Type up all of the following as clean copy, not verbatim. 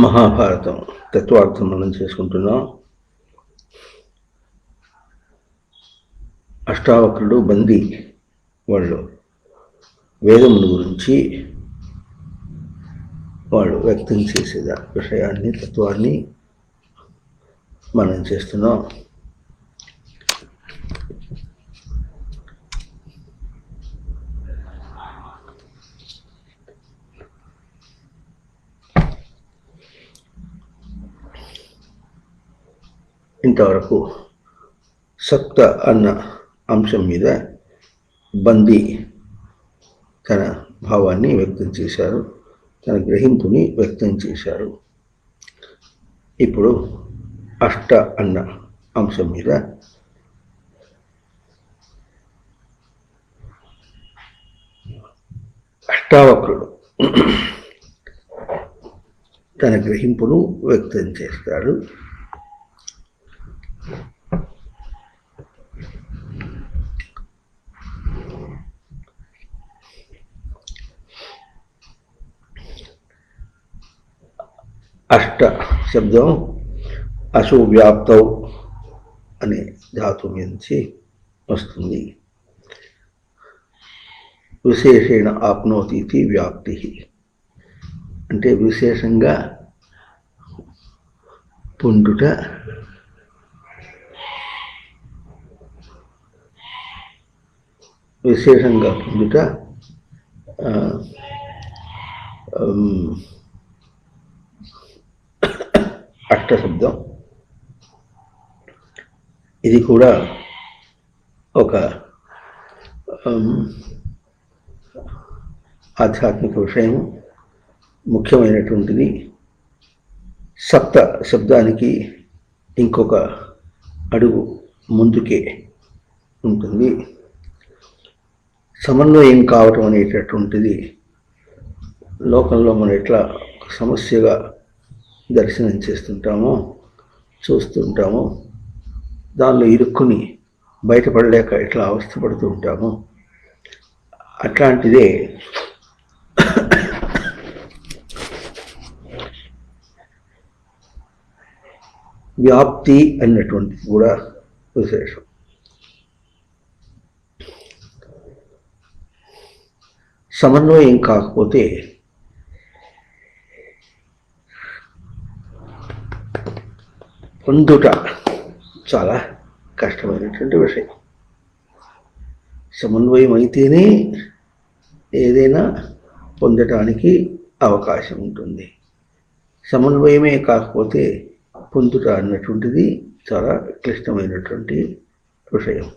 మహాభారతం తత్వార్థం మనం చేసుకుంటున్నాం. అష్టావక్రుడు బందీ వాళ్ళు వేదముల గురించి వాళ్ళు వ్యక్తం చేసే విషయాన్ని తత్వాన్ని మనం చేస్తున్నాం. ఇంతవరకు సప్త అన్న అంశం మీద బందీ తన భావాన్ని వ్యక్తం చేశారు, తన గ్రహింపుని వ్యక్తం చేశారు. ఇప్పుడు అష్ట అన్న అంశం మీద అష్టావక్రుడు తన గ్రహింపును వ్యక్తం చేస్తాడు. అష్ట శబ్దం అసువ్యాప్తౌ అనే ధాతు నుంచి వస్తుంది. విశేషేణ ఆప్నోతి వ్యాప్తి అంటే విశేషంగా పొందుట, విశేషంగా పొందుట. అష్ట శబ్దం ఇది కూడా ఒక ఆధ్యాత్మిక విషయం, ముఖ్యమైనటువంటిది. సప్త శబ్దానికి ఇంకొక అడుగు ముందుకే ఉంటుంది. సమన్వయం కావటం అనేటటువంటిది లోకంలో మనం ఎట్లా ఒక సమస్యగా దర్శనం చేస్తుంటామో, చూస్తుంటామో, దానిలో ఇరుక్కుని బయటపడలేక ఎట్లా అవస్థపడుతూ ఉంటామో, అట్లాంటిదే వ్యాప్తి అన్నటువంటిది కూడా విశేషం. సమన్వయం కాకపోతే పొందుట చాలా కష్టమైనటువంటి విషయం. సమన్వయం అయితేనే ఏదైనా పొందటానికి అవకాశం ఉంటుంది. సమన్వయమే కాకపోతే పొందుట అన్నటువంటిది చాలా క్లిష్టమైనటువంటి విషయం.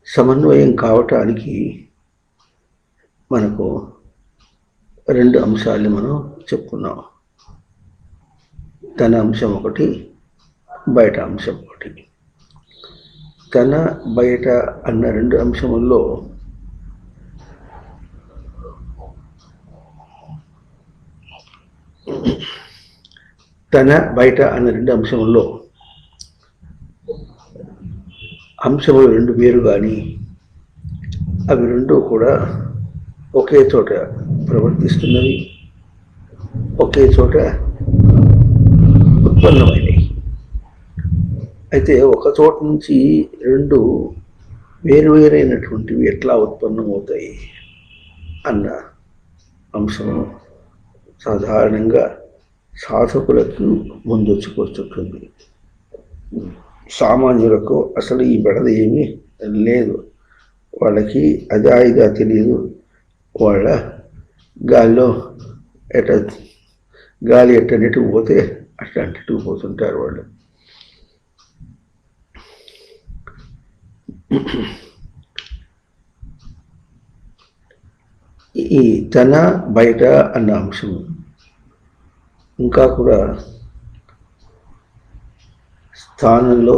సమన్వయం కావటానికి మనకు రెండు అంశాలు మనం చెప్పుకున్నాం. తన అంశం ఒకటి, బయట అంశం ఒకటి. తన బయట అన్న రెండు అంశముల్లో తన బయట అన్న రెండు అంశముల్లో అంశములు రెండు వేరు కానీ అవి రెండు కూడా ఒకే చోట ప్రవర్తిస్తున్నవి, ఒకే చోట ఉత్పన్నమైనవి. అయితే ఒక చోట నుంచి రెండు వేరువేరైనటువంటివి ఎట్లా ఉత్పన్నమవుతాయి అన్న అంశము సాధారణంగా సాధకులకు ముందొచ్చుకొస్తుంటుంది. సామాన్యులకు అసలు ఈ బెడద ఏమీ లేదు. వాళ్ళకి అదా ఇదా తెలియదు. వాళ్ళ గాలిలో గాలి ఎట్టనట్టు పోతే అట్లాంటి పోతుంటారు వాళ్ళు. ఈ తన బయట అన్న అంశం ఇంకా కూడా స్థానంలో,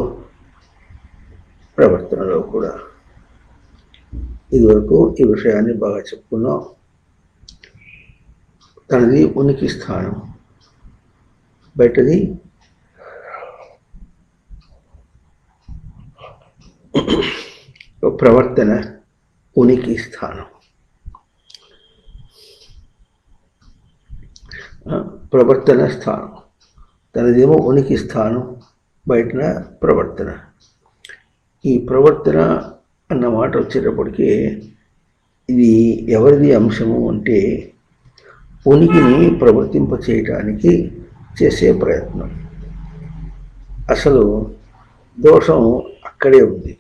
ప్రవర్తనలో కూడా ఇదివరకు ఈ విషయాన్ని బాగా చెప్పుకున్నాం. తనది ఉనికి స్థానం, బయటది ప్రవర్తన, ఉనికి స్థానం. ప్రవర్తన స్థానం తనదేమో ఉనికి స్థానం, బయటన ప్రవర్తన. ఈ ప్రవర్తన అన్న మాట వచ్చేటప్పటికి ఇది ఎవరిది అంశము అంటే ఉనికిని ప్రవర్తింప చేయటానికి చేసే ప్రయత్నం. అసలు దోషం అక్కడే ఉంది.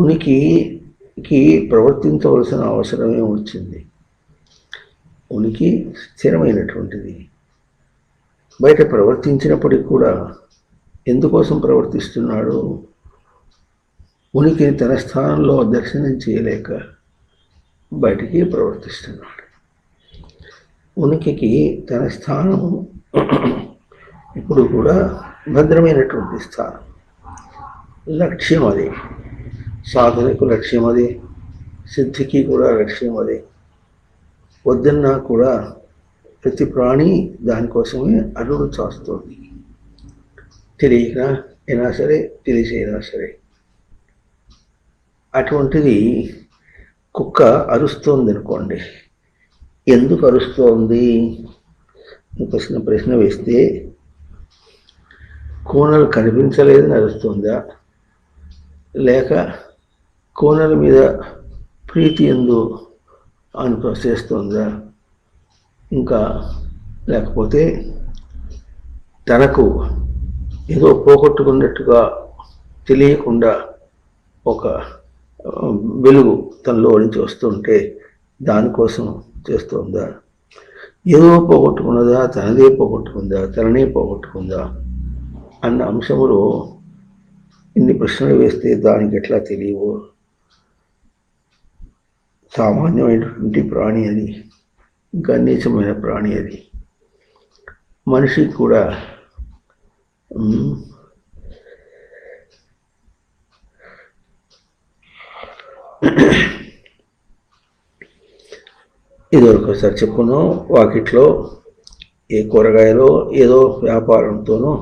ఉనికికి ప్రవర్తించవలసిన అవసరమే వచ్చింది. ఉనికి స్థిరమైనటువంటిది. బయట ప్రవర్తించినప్పటికీ కూడా ఎందుకోసం ప్రవర్తిస్తున్నాడు? ఉనికిని తన స్థానంలో దర్శనం చేయలేక బయటికి ప్రవర్తిస్తున్నాడు. ఉనికికి తన స్థానం ఇప్పుడు కూడా భద్రమైనటువంటి స్థానం. లక్ష్యం అదే, సాధనకు లక్ష్యం అదే, సిద్ధికి కూడా లక్ష్యం అదే. వద్దన్నా కూడా ప్రతి ప్రాణి దానికోసమే అడుగు చాస్తుంది. తెలియక అయినా సరే, తెలిసైనా సరే. అటువంటిది కుక్క అరుస్తోంది అనుకోండి, ఎందుకు అరుస్తోంది ప్రశ్న వేస్తే కోనలు కనిపించలేదని అరుస్తుందా, లేక కోనల మీద ప్రీతి ఎందు చేస్తుందా, ఇంకా లేకపోతే తనకు ఏదో పోగొట్టుకున్నట్టుగా తెలియకుండా ఒక వెలుగు తనలో నుంచి వస్తుంటే దానికోసం చేస్తుందా, ఏదో పోగొట్టుకున్నదా, తనదే పోగొట్టుకుందా, తననే పోగొట్టుకుందా అన్న అంశములో ఇన్ని ప్రశ్నలు వేస్తే దానికి ఎట్లా తెలియవు? సామాన్యమైనటువంటి ప్రాణి అది, ఇంకా నీచమైన ప్రాణి అది. మనిషికి కూడా ఇదివరకోసారి చెప్పుకున్నాం, వాకిట్లో ఏ కూరగాయలో ఏదో వ్యాపారంతోనో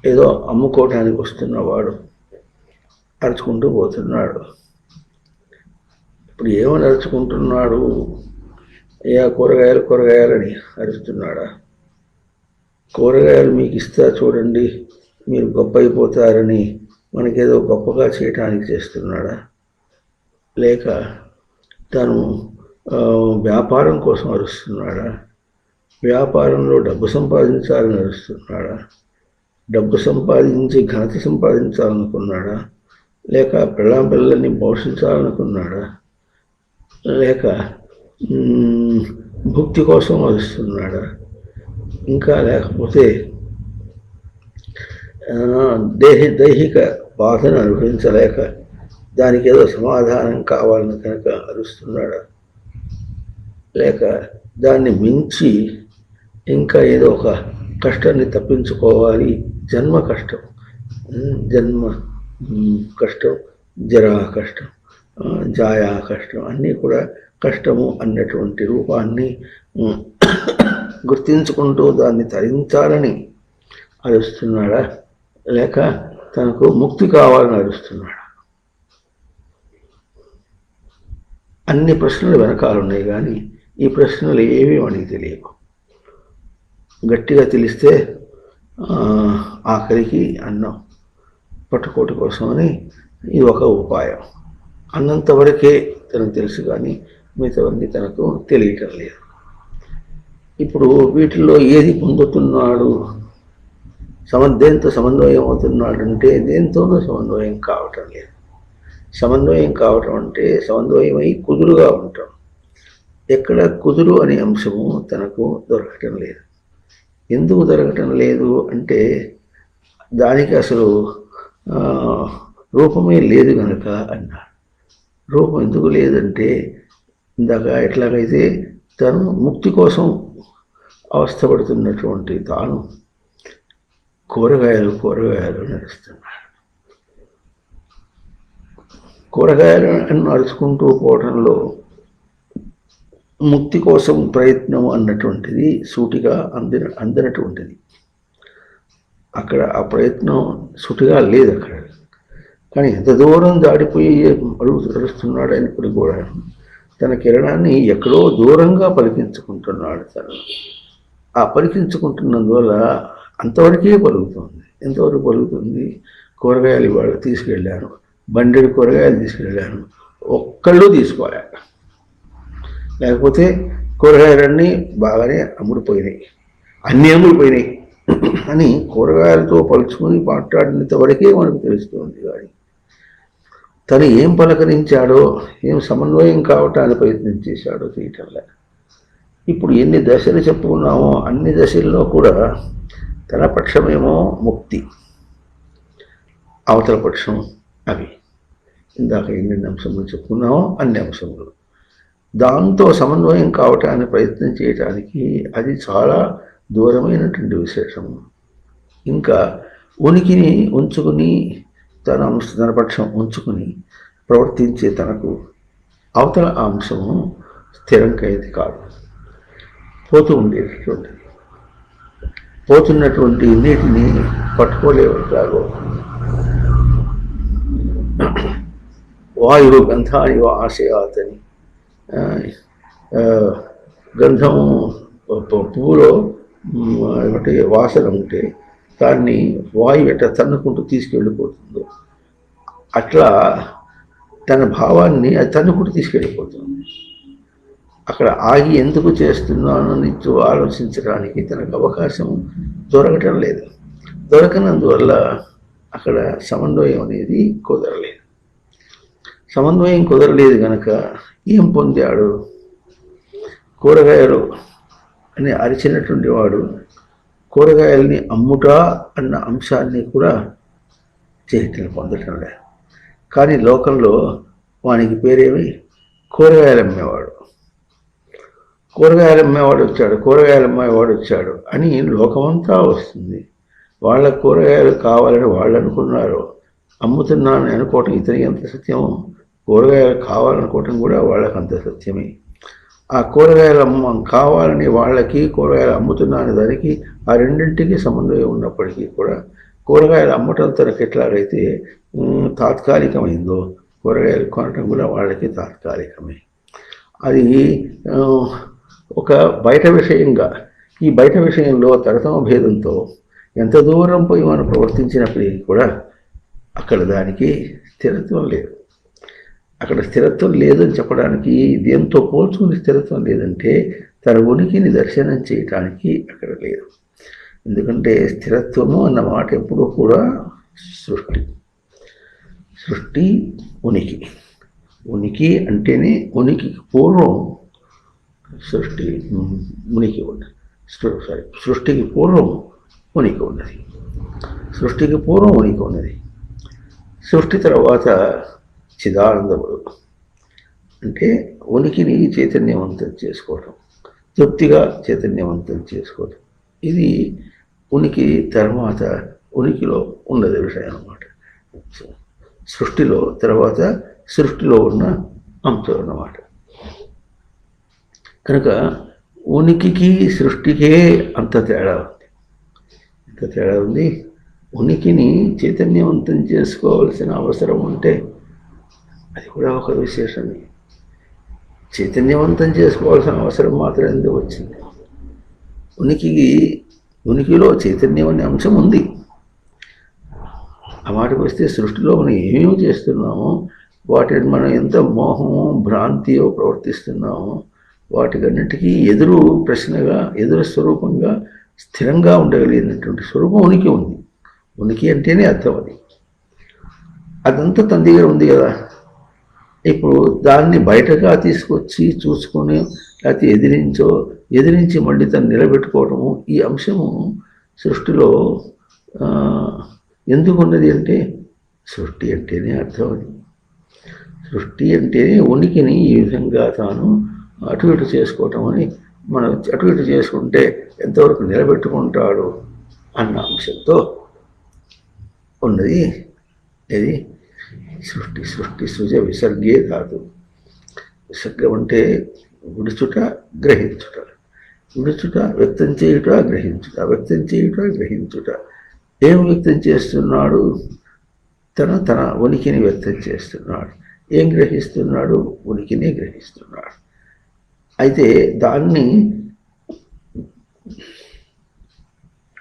ఏదో అమ్ముకోవడానికి వస్తున్నవాడు అరుచుకుంటూ పోతున్నాడు. ఇప్పుడు ఏమని అరుచుకుంటున్నాడు? ఏ కూరగాయలని అరుస్తున్నాడా? కూరగాయలు మీకు ఇస్తా చూడండి, మీరు గొప్ప అయిపోతారని మనకేదో గొప్పగా చేయటానికి చేస్తున్నాడా? లేక తను వ్యాపారం కోసం అరుస్తున్నాడా? వ్యాపారంలో డబ్బు సంపాదించాలని అరుస్తున్నాడా? డబ్బు సంపాదించి ఘనత సంపాదించాలనుకున్నాడా? లేక పిల్లల్ని పోషించాలనుకున్నాడా? లేక భుక్తి కోసం అరుస్తున్నాడా? ఇంకా లేకపోతే దైహిక బాధను అనుభవించలేక దానికి ఏదో సమాధానం కావాలని కనుక అరుస్తున్నాడా? లేక దాన్ని మించి ఇంకా ఏదో ఒక కష్టాన్ని తప్పించుకోవాలి, జన్మ కష్టం, జరా కష్టం, జాయా కష్టం, అన్నీ కూడా కష్టము అన్నటువంటి రూపాన్ని గుర్తించుకుంటూ దాన్ని తరించాలని అరుస్తున్నాడా? లేక తనకు ముక్తి కావాలని అరుస్తున్నాడా? అన్ని ప్రశ్నలు వెనకాలన్నాయి, కానీ ఈ ప్రశ్నలు ఏమీ మనకి తెలియవు. గట్టిగా తెలిస్తే ఆఖరికి అన్నం పట్టుకోటి కోసమని ఇది ఒక ఉపాయం. అన్నంత వరకే తనకు తెలుసు, కానీ మిగతావన్నీ తనకు తెలియటం లేదు. ఇప్పుడు వీటిల్లో ఏది పొందుతున్నాడు? దేంతో సమన్వయం అవుతున్నాడంటే దేంతోనూ సమన్వయం కావటం లేదు. సమన్వయం కావటం అంటే సమన్వయమై కుదురుగా ఉండటం. ఎక్కడ కుదురు అనే అంశము తనకు దొరకటం లేదు. ఎందుకు దొరకటం లేదు అంటే దానికి అసలు రూపమే లేదు కనుక అన్నారు. రూపం ఎందుకు లేదంటే ఇందాక ఎట్లాగైతే తను ముక్తి కోసం అవస్థపడుతున్నటువంటి తాను కూరగాయలు నడుస్తున్నాడు. కూరగాయలను నడుచుకుంటూ పోవడంలో ముక్తి కోసం ప్రయత్నం అన్నటువంటిది సూటిగా అందినటువంటిది. అక్కడ ఆ ప్రయత్నం సుటిగా లేదు అక్కడ. కానీ ఎంత దూరం దాడిపోయి అడుగుతున్నాడు అయినప్పుడు కూడా తన కిరణాన్ని ఎక్కడో దూరంగా పలికించుకుంటున్నాడు తను. ఆ పలికించుకుంటున్నందువల్ల అంతవరకే పలుకుతుంది. ఎంతవరకు పలుకుతుంది? కూరగాయలు ఇవాళ తీసుకెళ్ళాను, బండెడు కూరగాయలు తీసుకెళ్ళాను, ఒక్కళ్ళు తీసుకోలే, లేకపోతే కూరగాయలన్నీ బాగానే అమ్ముడుపోయినాయి, అన్నీ అమ్ముడుపోయినాయి అని కూరగాయలతో పలుచుకొని మాట్లాడినంత వరకే మనకు తెలుస్తుంది. కానీ తను ఏం పలకరించాడో, ఏం సమన్వయం కావటానికి ప్రయత్నం చేశాడో చేయటంలే. ఇప్పుడు ఎన్ని దశలు చెప్పుకున్నామో అన్ని దశల్లో కూడా తన పక్షమేమో ముక్తి, అవతల పక్షం అవి. ఇందాక ఎన్ని అంశములు చెప్పుకున్నామో అన్ని అంశములు దాంతో సమన్వయం కావటానికి ప్రయత్నం చేయటానికి అది చాలా దూరమైనటువంటి విశేషము. ఇంకా ఉనికిని ఉంచుకుని తన పక్షం ఉంచుకుని ప్రవర్తించే తనకు అవతల అంశము స్థిరం కైది కాదు, పోతూ ఉండేటటువంటిది. పోతున్నటువంటి నీటిని పట్టుకోలేవట్లాగో వాయువు గంధాని ఆశయాతని, గంధం పువ్వులో ఏమంటే వాసన ఉంటే దాన్ని వాయువు ఎట్లా తన్నుకుంటూ తీసుకెళ్ళిపోతుందో అట్లా తన భావాన్ని అది తన్నుకుంటూ తీసుకెళ్ళిపోతుంది. అక్కడ ఆగి ఎందుకు చేస్తున్నానని ఆలోచించడానికి తనకు అవకాశం దొరకటం లేదు. దొరకనందువల్ల అక్కడ సమన్వయం అనేది కుదరలేదు. సమన్వయం కుదరలేదు కనుక ఏం పొందాడు? కూరగాయలు అని అరిచినటువంటి వాడు కూరగాయల్ని అమ్ముటా అన్న అంశాన్ని కూడా చేయటం పొందటం లేదు. కానీ లోకంలో వానికి పేరేమి? కూరగాయలు అమ్మేవాడు. కూరగాయలు అమ్మేవాడు వచ్చాడు, కూరగాయలు అమ్మేవాడు వచ్చాడు అని లోకమంతా వస్తుంది. వాళ్ళ కూరగాయలు కావాలని వాళ్ళు అనుకున్నారు. అమ్ముతున్నానని అనుకోవటం ఇతనికి ఎంత సత్యమో, కూరగాయలు కావాలనుకోవటం కూడా వాళ్ళకి అంత సత్యమే. ఆ కూరగాయలు కావాలని వాళ్ళకి, కూరగాయలు అమ్ముతున్నాను దానికి, ఆ రెండింటికి సమన్వయం ఉన్నప్పటికీ కూడా కూరగాయలు అమ్మటం తనకు ఎట్లాగైతే తాత్కాలికమైందో కూరగాయలు కొనటం కూడా వాళ్ళకి తాత్కాలికమే. అది ఒక బయట విషయంగా, ఈ బయట విషయంలో తరతమ భేదంతో ఎంత దూరం పోయి మనం ప్రవర్తించినప్పటికీ కూడా అక్కడ దానికి స్థిరత్వం లేదు. అక్కడ స్థిరత్వం లేదని చెప్పడానికి దేంతో పోల్చుకుని స్థిరత్వం లేదంటే తన ఉనికిని దర్శనం చేయటానికి అక్కడ లేదు. ఎందుకంటే స్థిరత్వము అన్న మాట ఎప్పుడూ కూడా సృష్టి ఉనికి. ఉనికి అంటేనే ఉనికికి పూర్వం ఉనికి ఉన్నది. సృష్టికి పూర్వం ఉనికి ఉన్నది. సృష్టికి పూర్వం ఉనికి ఉన్నది. సృష్టి తర్వాత చిదానందముడు అంటే ఉనికిని చైతన్యవంతం చేసుకోవటం, తృప్తిగా చైతన్యవంతం చేసుకోవటం. ఇది ఉనికి తర్వాత ఉనికిలో ఉన్నది విషయం అన్నమాట. సృష్టిలో తర్వాత సృష్టిలో ఉన్న అంశం అన్నమాట. కనుక ఉనికికి సృష్టికే అంత తేడా ఉంది. ఎంత తేడా ఉంది? ఉనికిని చైతన్యవంతం చేసుకోవాల్సిన అవసరం ఉంటే అది కూడా ఒక విశేషమే. చైతన్యవంతం చేసుకోవాల్సిన అవసరం మాత్రం ఎందుకు వచ్చింది? ఉనికిలో చైతన్యం అనే అంశం ఉంది. ఆ మాటకు వస్తే సృష్టిలో మనం ఏమేమి చేస్తున్నామో వాటిని మనం ఎంత మోహమో భ్రాంతియో ప్రవర్తిస్తున్నామో వాటికన్నిటికీ ఎదురు ప్రశ్నగా, ఎదురు స్వరూపంగా స్థిరంగా ఉండగలిగినటువంటి స్వరూపం ఉనికి ఉంది. ఉనికి అంటేనే అర్థం అది. అదంతా తన దగ్గర ఉంది కదా. ఇప్పుడు దాన్ని బయటగా తీసుకొచ్చి చూసుకొని లేకపోతే ఎదిరించి మళ్ళీ తను నిలబెట్టుకోవటము, ఈ అంశము సృష్టిలో ఎందుకున్నది అంటే సృష్టి అంటేనే అర్థం అది. సృష్టి అంటేనే ఉనికిని ఈ విధంగా తాను అటు ఇటు చేసుకోవటం అని, మనం అటు ఇటు చేసుకుంటే ఎంతవరకు నిలబెట్టుకుంటాడు అన్న అంశంతో ఉన్నది. ఇది సృష్టి సృజ విసర్గే ధాతు. విసర్గం అంటే విడుచుట, గ్రహించుట. విడుచుట వ్యక్తం చేయుట, గ్రహించుట, వ్యక్తం చేయుట, గ్రహించుట. ఏం వ్యక్తం చేస్తున్నాడు? తన ఉనికిని వ్యక్తం చేస్తున్నాడు. ఏం గ్రహిస్తున్నాడు? ఉనికినే గ్రహిస్తున్నాడు. అయితే దాన్ని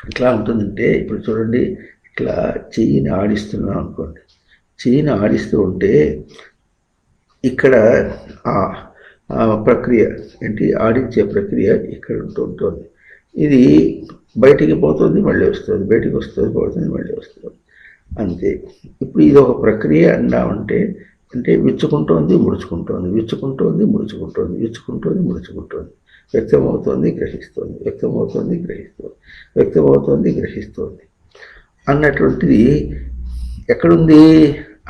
ఎట్లా ఉంటుందంటే, ఇప్పుడు చూడండి, ఇట్లా చెయ్యిని ఆడిస్తున్నాం అనుకోండి. చెయ్యిని ఆడిస్తూ ఉంటే ఇక్కడ ఆ ప్రక్రియ ఏంటి, ఆడించే ప్రక్రియ ఇక్కడ ఉంటుంది. ఇది బయటికి పోతుంది, మళ్ళీ వస్తుంది, బయటికి వస్తుంది, పోతుంది, మళ్ళీ వస్తుంది, అంతే. ఇప్పుడు ఇది ఒక ప్రక్రియ అన్నామంటే, అంటే విచ్చుకుంటోంది, ముడుచుకుంటోంది, విచ్చుకుంటోంది, ముడుచుకుంటోంది, విచ్చుకుంటోంది, ముడుచుకుంటోంది, వ్యక్తమవుతోంది, గ్రహిస్తోంది, వ్యక్తమవుతోంది, గ్రహిస్తోంది, వ్యక్తమవుతోంది, గ్రహిస్తోంది అన్నటువంటిది ఎక్కడుంది?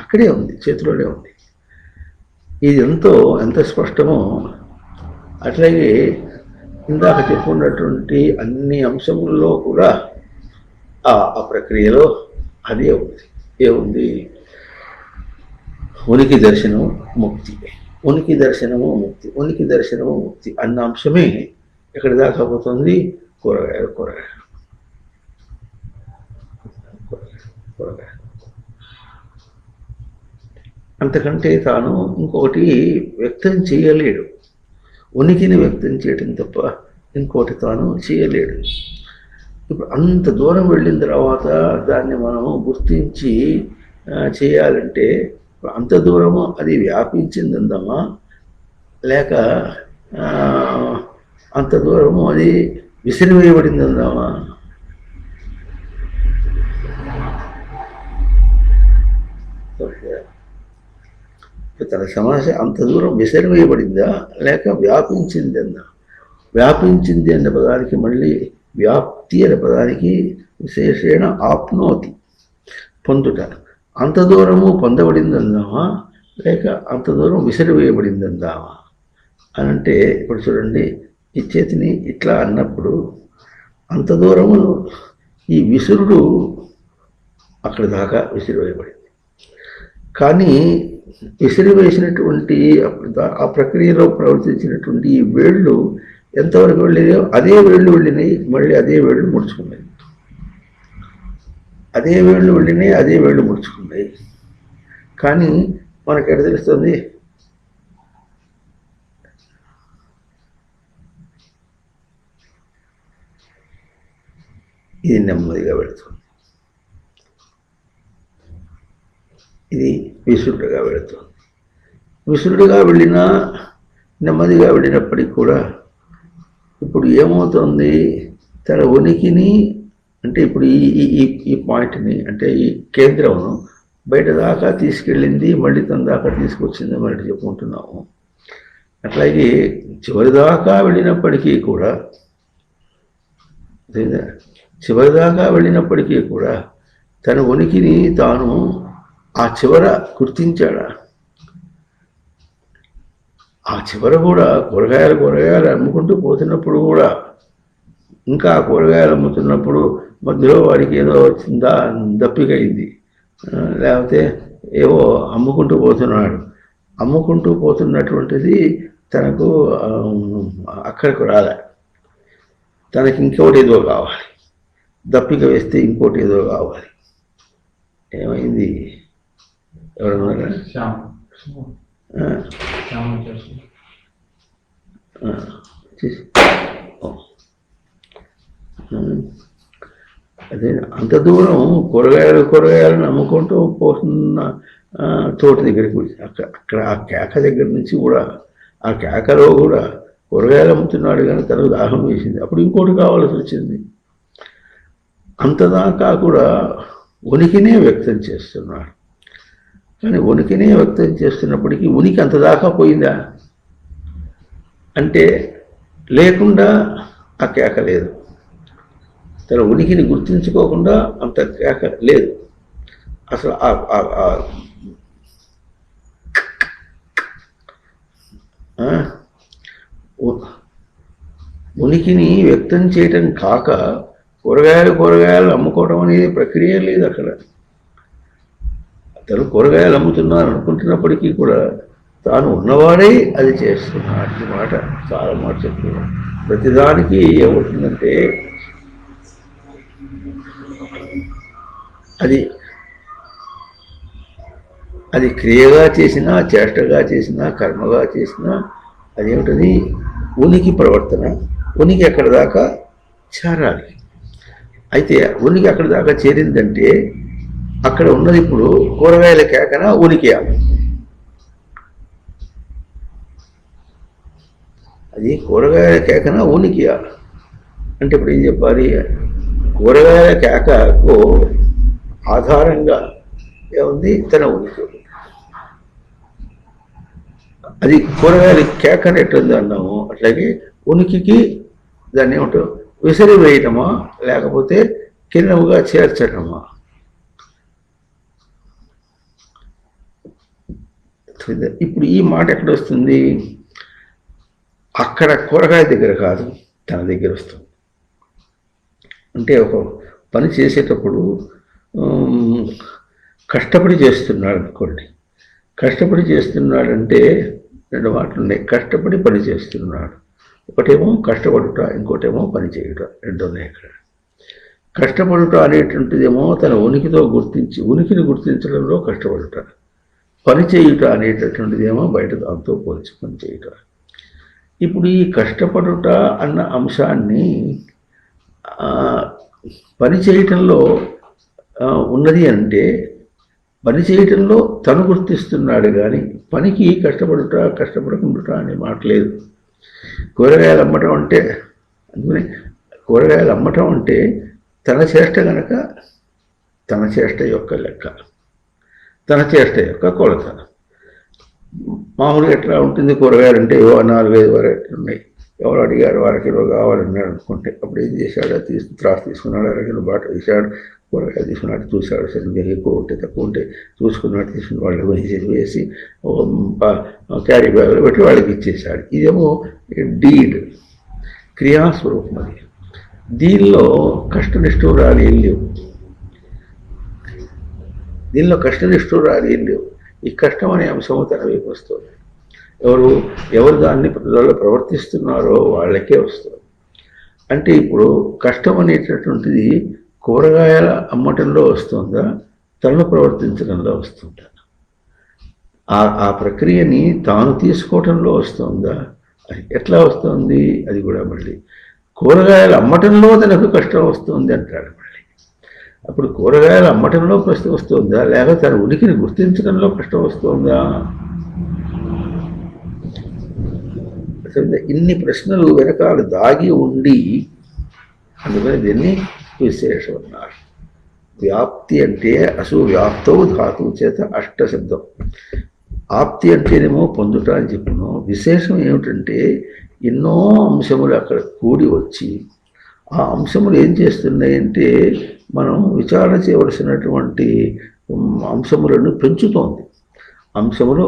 అక్కడే ఉంది, చేతిలోనే ఉంది. ఇది ఎంత స్పష్టమో అట్లాగే ఇందాక చెప్పుకున్నటువంటి అన్ని అంశముల్లో కూడా ఆ ప్రక్రియలో అదే ఉంది. ఏముంది? ఉనికి దర్శనము ముక్తి, ఉనికి దర్శనము ముక్తి, ఉనికి దర్శనము ముక్తి అన్న అంశమే ఎక్కడి దాకా పోతుంది? కూరగాయలు. అంతకంటే తాను ఇంకొకటి వ్యక్తం చేయలేడు. ఉనికిని వ్యక్తం చేయటం తప్ప ఇంకోటి తాను చేయలేడు. ఇప్పుడు అంత దూరం వెళ్ళిన తర్వాత దాన్ని మనం గుర్తించి చేయాలంటే అంత దూరము అది వ్యాపించిందందామా, లేక అంత దూరము అది విసిరివేయబడిందందామా? తన సమస్య అంత దూరం విసిరివేయబడిందా, లేక వ్యాపించిందా? వ్యాపించింది అన్న పదానికి మళ్ళీ వ్యాప్తి అనే పదానికి విశేషణ ఆప్నోతి, పొందుట. అంత దూరము పొందబడిందందామా, లేక అంత దూరం విసిరివేయబడిందందామా అని అంటే, ఇప్పుడు చూడండి, ఈ చేతిని ఇట్లా అన్నప్పుడు అంత దూరము ఈ విసురుడు అక్కడి దాకా విసిరివేయబడింది. కానీ విసిరివేసినటువంటి ఆ ప్రక్రియలో ప్రవర్తించినటువంటి ఈ వేళ్ళు ఎంతవరకు వెళ్ళినాయో అదే వేళ్ళు వెళ్ళినాయి, మళ్ళీ అదే వేళ్ళు ముడుచుకున్నాయి, అదే వేళ్ళు వెళ్ళినాయి, అదే వేళ్ళు ముడుచుకున్నాయి. కానీ మనకి ఎక్కడ తెలుస్తుంది? ఇది నెమ్మదిగా వెళుతుంది, ఇది విసురుడుగా వెళుతుంది. విసురుడుగా వెళ్ళినా, నెమ్మదిగా వెళ్ళినప్పటికీ కూడా ఇప్పుడు ఏమవుతుంది? తన ఉనికిని, అంటే ఇప్పుడు ఈ పాయింట్ని, అంటే ఈ కేంద్రమును బయట దాకా తీసుకెళ్ళింది, మళ్ళీ తన దాకా తీసుకొచ్చింది మనం చెప్పుకుంటున్నాము. అట్లాగే చివరి దాకా వెళ్ళినప్పటికీ కూడా తన ఉనికిని తాను ఆ చివర గుర్తించాడా? ఆ చివర కూడా కూరగాయలు అమ్ముకుంటూ పోతున్నప్పుడు కూడా, ఇంకా కూరగాయలు అమ్ముతున్నప్పుడు మధ్యలో వాడికి ఏదో వచ్చిందా, దప్పికైంది, లేకపోతే ఏవో అమ్ముకుంటూ పోతున్నాడు. అమ్ముకుంటూ పోతున్నటువంటిది తనకు అక్కడికి రాలే, తనకి ఇంకోటి ఏదో కావాలి, దప్పిక వేస్తే ఇంకోటి ఏదో కావాలి. ఏమైంది? ఎవరన్నా అదే అంత దూరం కూరగాయలను అమ్ముకుంటూ పోతున్న తోట దగ్గరికి వచ్చి అక్కడ ఆ కేక దగ్గర నుంచి కూడా, ఆ కేకలో కూడా కూరగాయలు అమ్ముతున్నాడు, కానీ తనకు దాహం వేసింది, అప్పుడు ఇంకోటి కావాల్సి వచ్చింది. అంతదాకా కూడా ఉనికినే వ్యక్తం చేస్తున్నాడు. కానీ ఉనికినే వ్యక్తం చేస్తున్నప్పటికీ ఉనికి అంతదాకా పోయిందా అంటే లేకుండా ఆ కేక లేదు. తన ఉనికిని గుర్తించుకోకుండా అంత కేక లేదు. అసలు ఉనికిని వ్యక్తం చేయటం కాక కూరగాయలు అమ్ముకోవడం అనేది ప్రక్రియ లేదు అక్కడ. తను కూరగాయలు అమ్ముతున్నాను అనుకుంటున్నప్పటికీ కూడా తాను ఉన్నవాడే అది చేస్తున్నాడు. ఈ మాట చాలా మాట చెప్తున్నాడు. ప్రతిదానికి ఏమవుతుందంటే అది అది క్రియగా చేసినా, చేష్టగా చేసినా, కర్మగా చేసినా అదేమిటది ఉనికి ప్రవర్తన. ఉనికి ఎక్కడి దాకా చేరాలి. అయితే ఉనికి అక్కడి దాకా చేరిందంటే అక్కడ ఉన్నది ఇప్పుడు కూరగాయల కేకన ఉనికియా? అది కూరగాయల కేకన ఉనికియా అంటే ఇప్పుడు ఏం చెప్పాలి? కూరగాయల కేకకు ఆధారంగా ఏముంది? తన ఉనికి. అది కూరగాయల కేక అనేట్టుంది అన్నాము. అట్లాగే ఉనికికి దాన్ని ఏమంటారు? విసిరి వేయటమా లేకపోతే కిన్నముగా చేర్చటమా? ఇప్పుడు ఈ మాట ఎక్కడ వస్తుంది? అక్కడ కూరగాయ దగ్గర కాదు, తన దగ్గర వస్తుంది. అంటే ఒక పని చేసేటప్పుడు కష్టపడి చేస్తున్నాడు అనుకోండి. కష్టపడి చేస్తున్నాడంటే రెండు మాటలు ఉన్నాయి. కష్టపడి పని చేస్తున్నాడు, ఒకటేమో కష్టపడుట, ఇంకోటేమో పని చేయుట, రెండు ఉన్నాయి ఇక్కడ. కష్టపడుట అనేటువంటిదేమో తన ఉనికితో ఉనికిని గుర్తించడంలో కష్టపడుట. పని చేయుట అనేటటువంటిదేమో బయట దాంతో పోల్చి పని చేయుట. ఇప్పుడు ఈ కష్టపడుట అన్న అంశాన్ని పని చేయటంలో ఉన్నది అంటే పని చేయటంలో తను గుర్తిస్తున్నాడు కానీ పనికి కష్టపడుట కష్టపడకుండుట అనే మాట లేదు. కూరగాయలు అమ్మటం అంటే అందుకని కూరగాయలు అమ్మటం అంటే తన చేష్ట గనక తన చేష్ట యొక్క లెక్క, తన చేష్ట యొక్క కొలత. మామూలుగా ఎట్లా ఉంటుంది? కూరగాయలు అంటే 4-5 వెరైటీలు ఉన్నాయి. ఎవరు అడిగారు 1/2 కిలో కావాలన్నాడు అనుకుంటే అప్పుడు ఏం చేశాడు? త్రాసు తీసుకున్నాడు, 1/2 కిలో బాట తీశాడు, కూరగాయలు తీసుకున్నాడు, చూశాడు, సరిగ్గా ఎక్కువ ఉంటే తక్కువ ఉంటే చూసుకున్నాడు, తీసుకుని వాళ్ళు వేసి క్యారీ బ్యాగ్లో పెట్టి వాళ్ళకి ఇచ్చేశాడు. ఇదేమో డీడ్, క్రియాస్వరూపం. అది దీనిలో కష్టనిష్ఠూరాలు ఏం లేవు. దీనిలో కష్టనిష్ఠూరాలు ఏం లేవు. ఈ కష్టం అనే అంశము తన వైపు వస్తుంది. ఎవరు దాన్ని ప్రవర్తిస్తున్నారో వాళ్ళకే వస్తుంది. అంటే ఇప్పుడు కష్టం అనేటటువంటిది కూరగాయల అమ్మటంలో వస్తుందా, తనను ప్రవర్తించడంలో వస్తుందా? ఆ ప్రక్రియని తాను తీసుకోవటంలో వస్తుందా? అది ఎట్లా వస్తుంది? అది కూడా మళ్ళీ కూరగాయలు అమ్మటంలో తనకు కష్టం వస్తుంది అంటాడు. మళ్ళీ అప్పుడు కూరగాయలు అమ్మటంలో కష్టం వస్తుందా, లేక తన ఉనికిని గుర్తించడంలో కష్టం వస్తుందా? ఇన్ని ప్రశ్నలు వెనకాల దాగి ఉండి అందుకని దీన్ని విశేషం అన్నారు. వ్యాప్తి అంటే వ్యాప్తవు ధాతువు చేత అష్టశబ్దం. ఆప్తి అంటేనేమో పొందుట అని చెప్పను. విశేషం ఏమిటంటే ఎన్నో అంశములు అక్కడ కూడి వచ్చి ఆ అంశములు ఏం చేస్తున్నాయంటే మనం విచారణ చేయవలసినటువంటి అంశములను పెంచుతోంది. అంశములు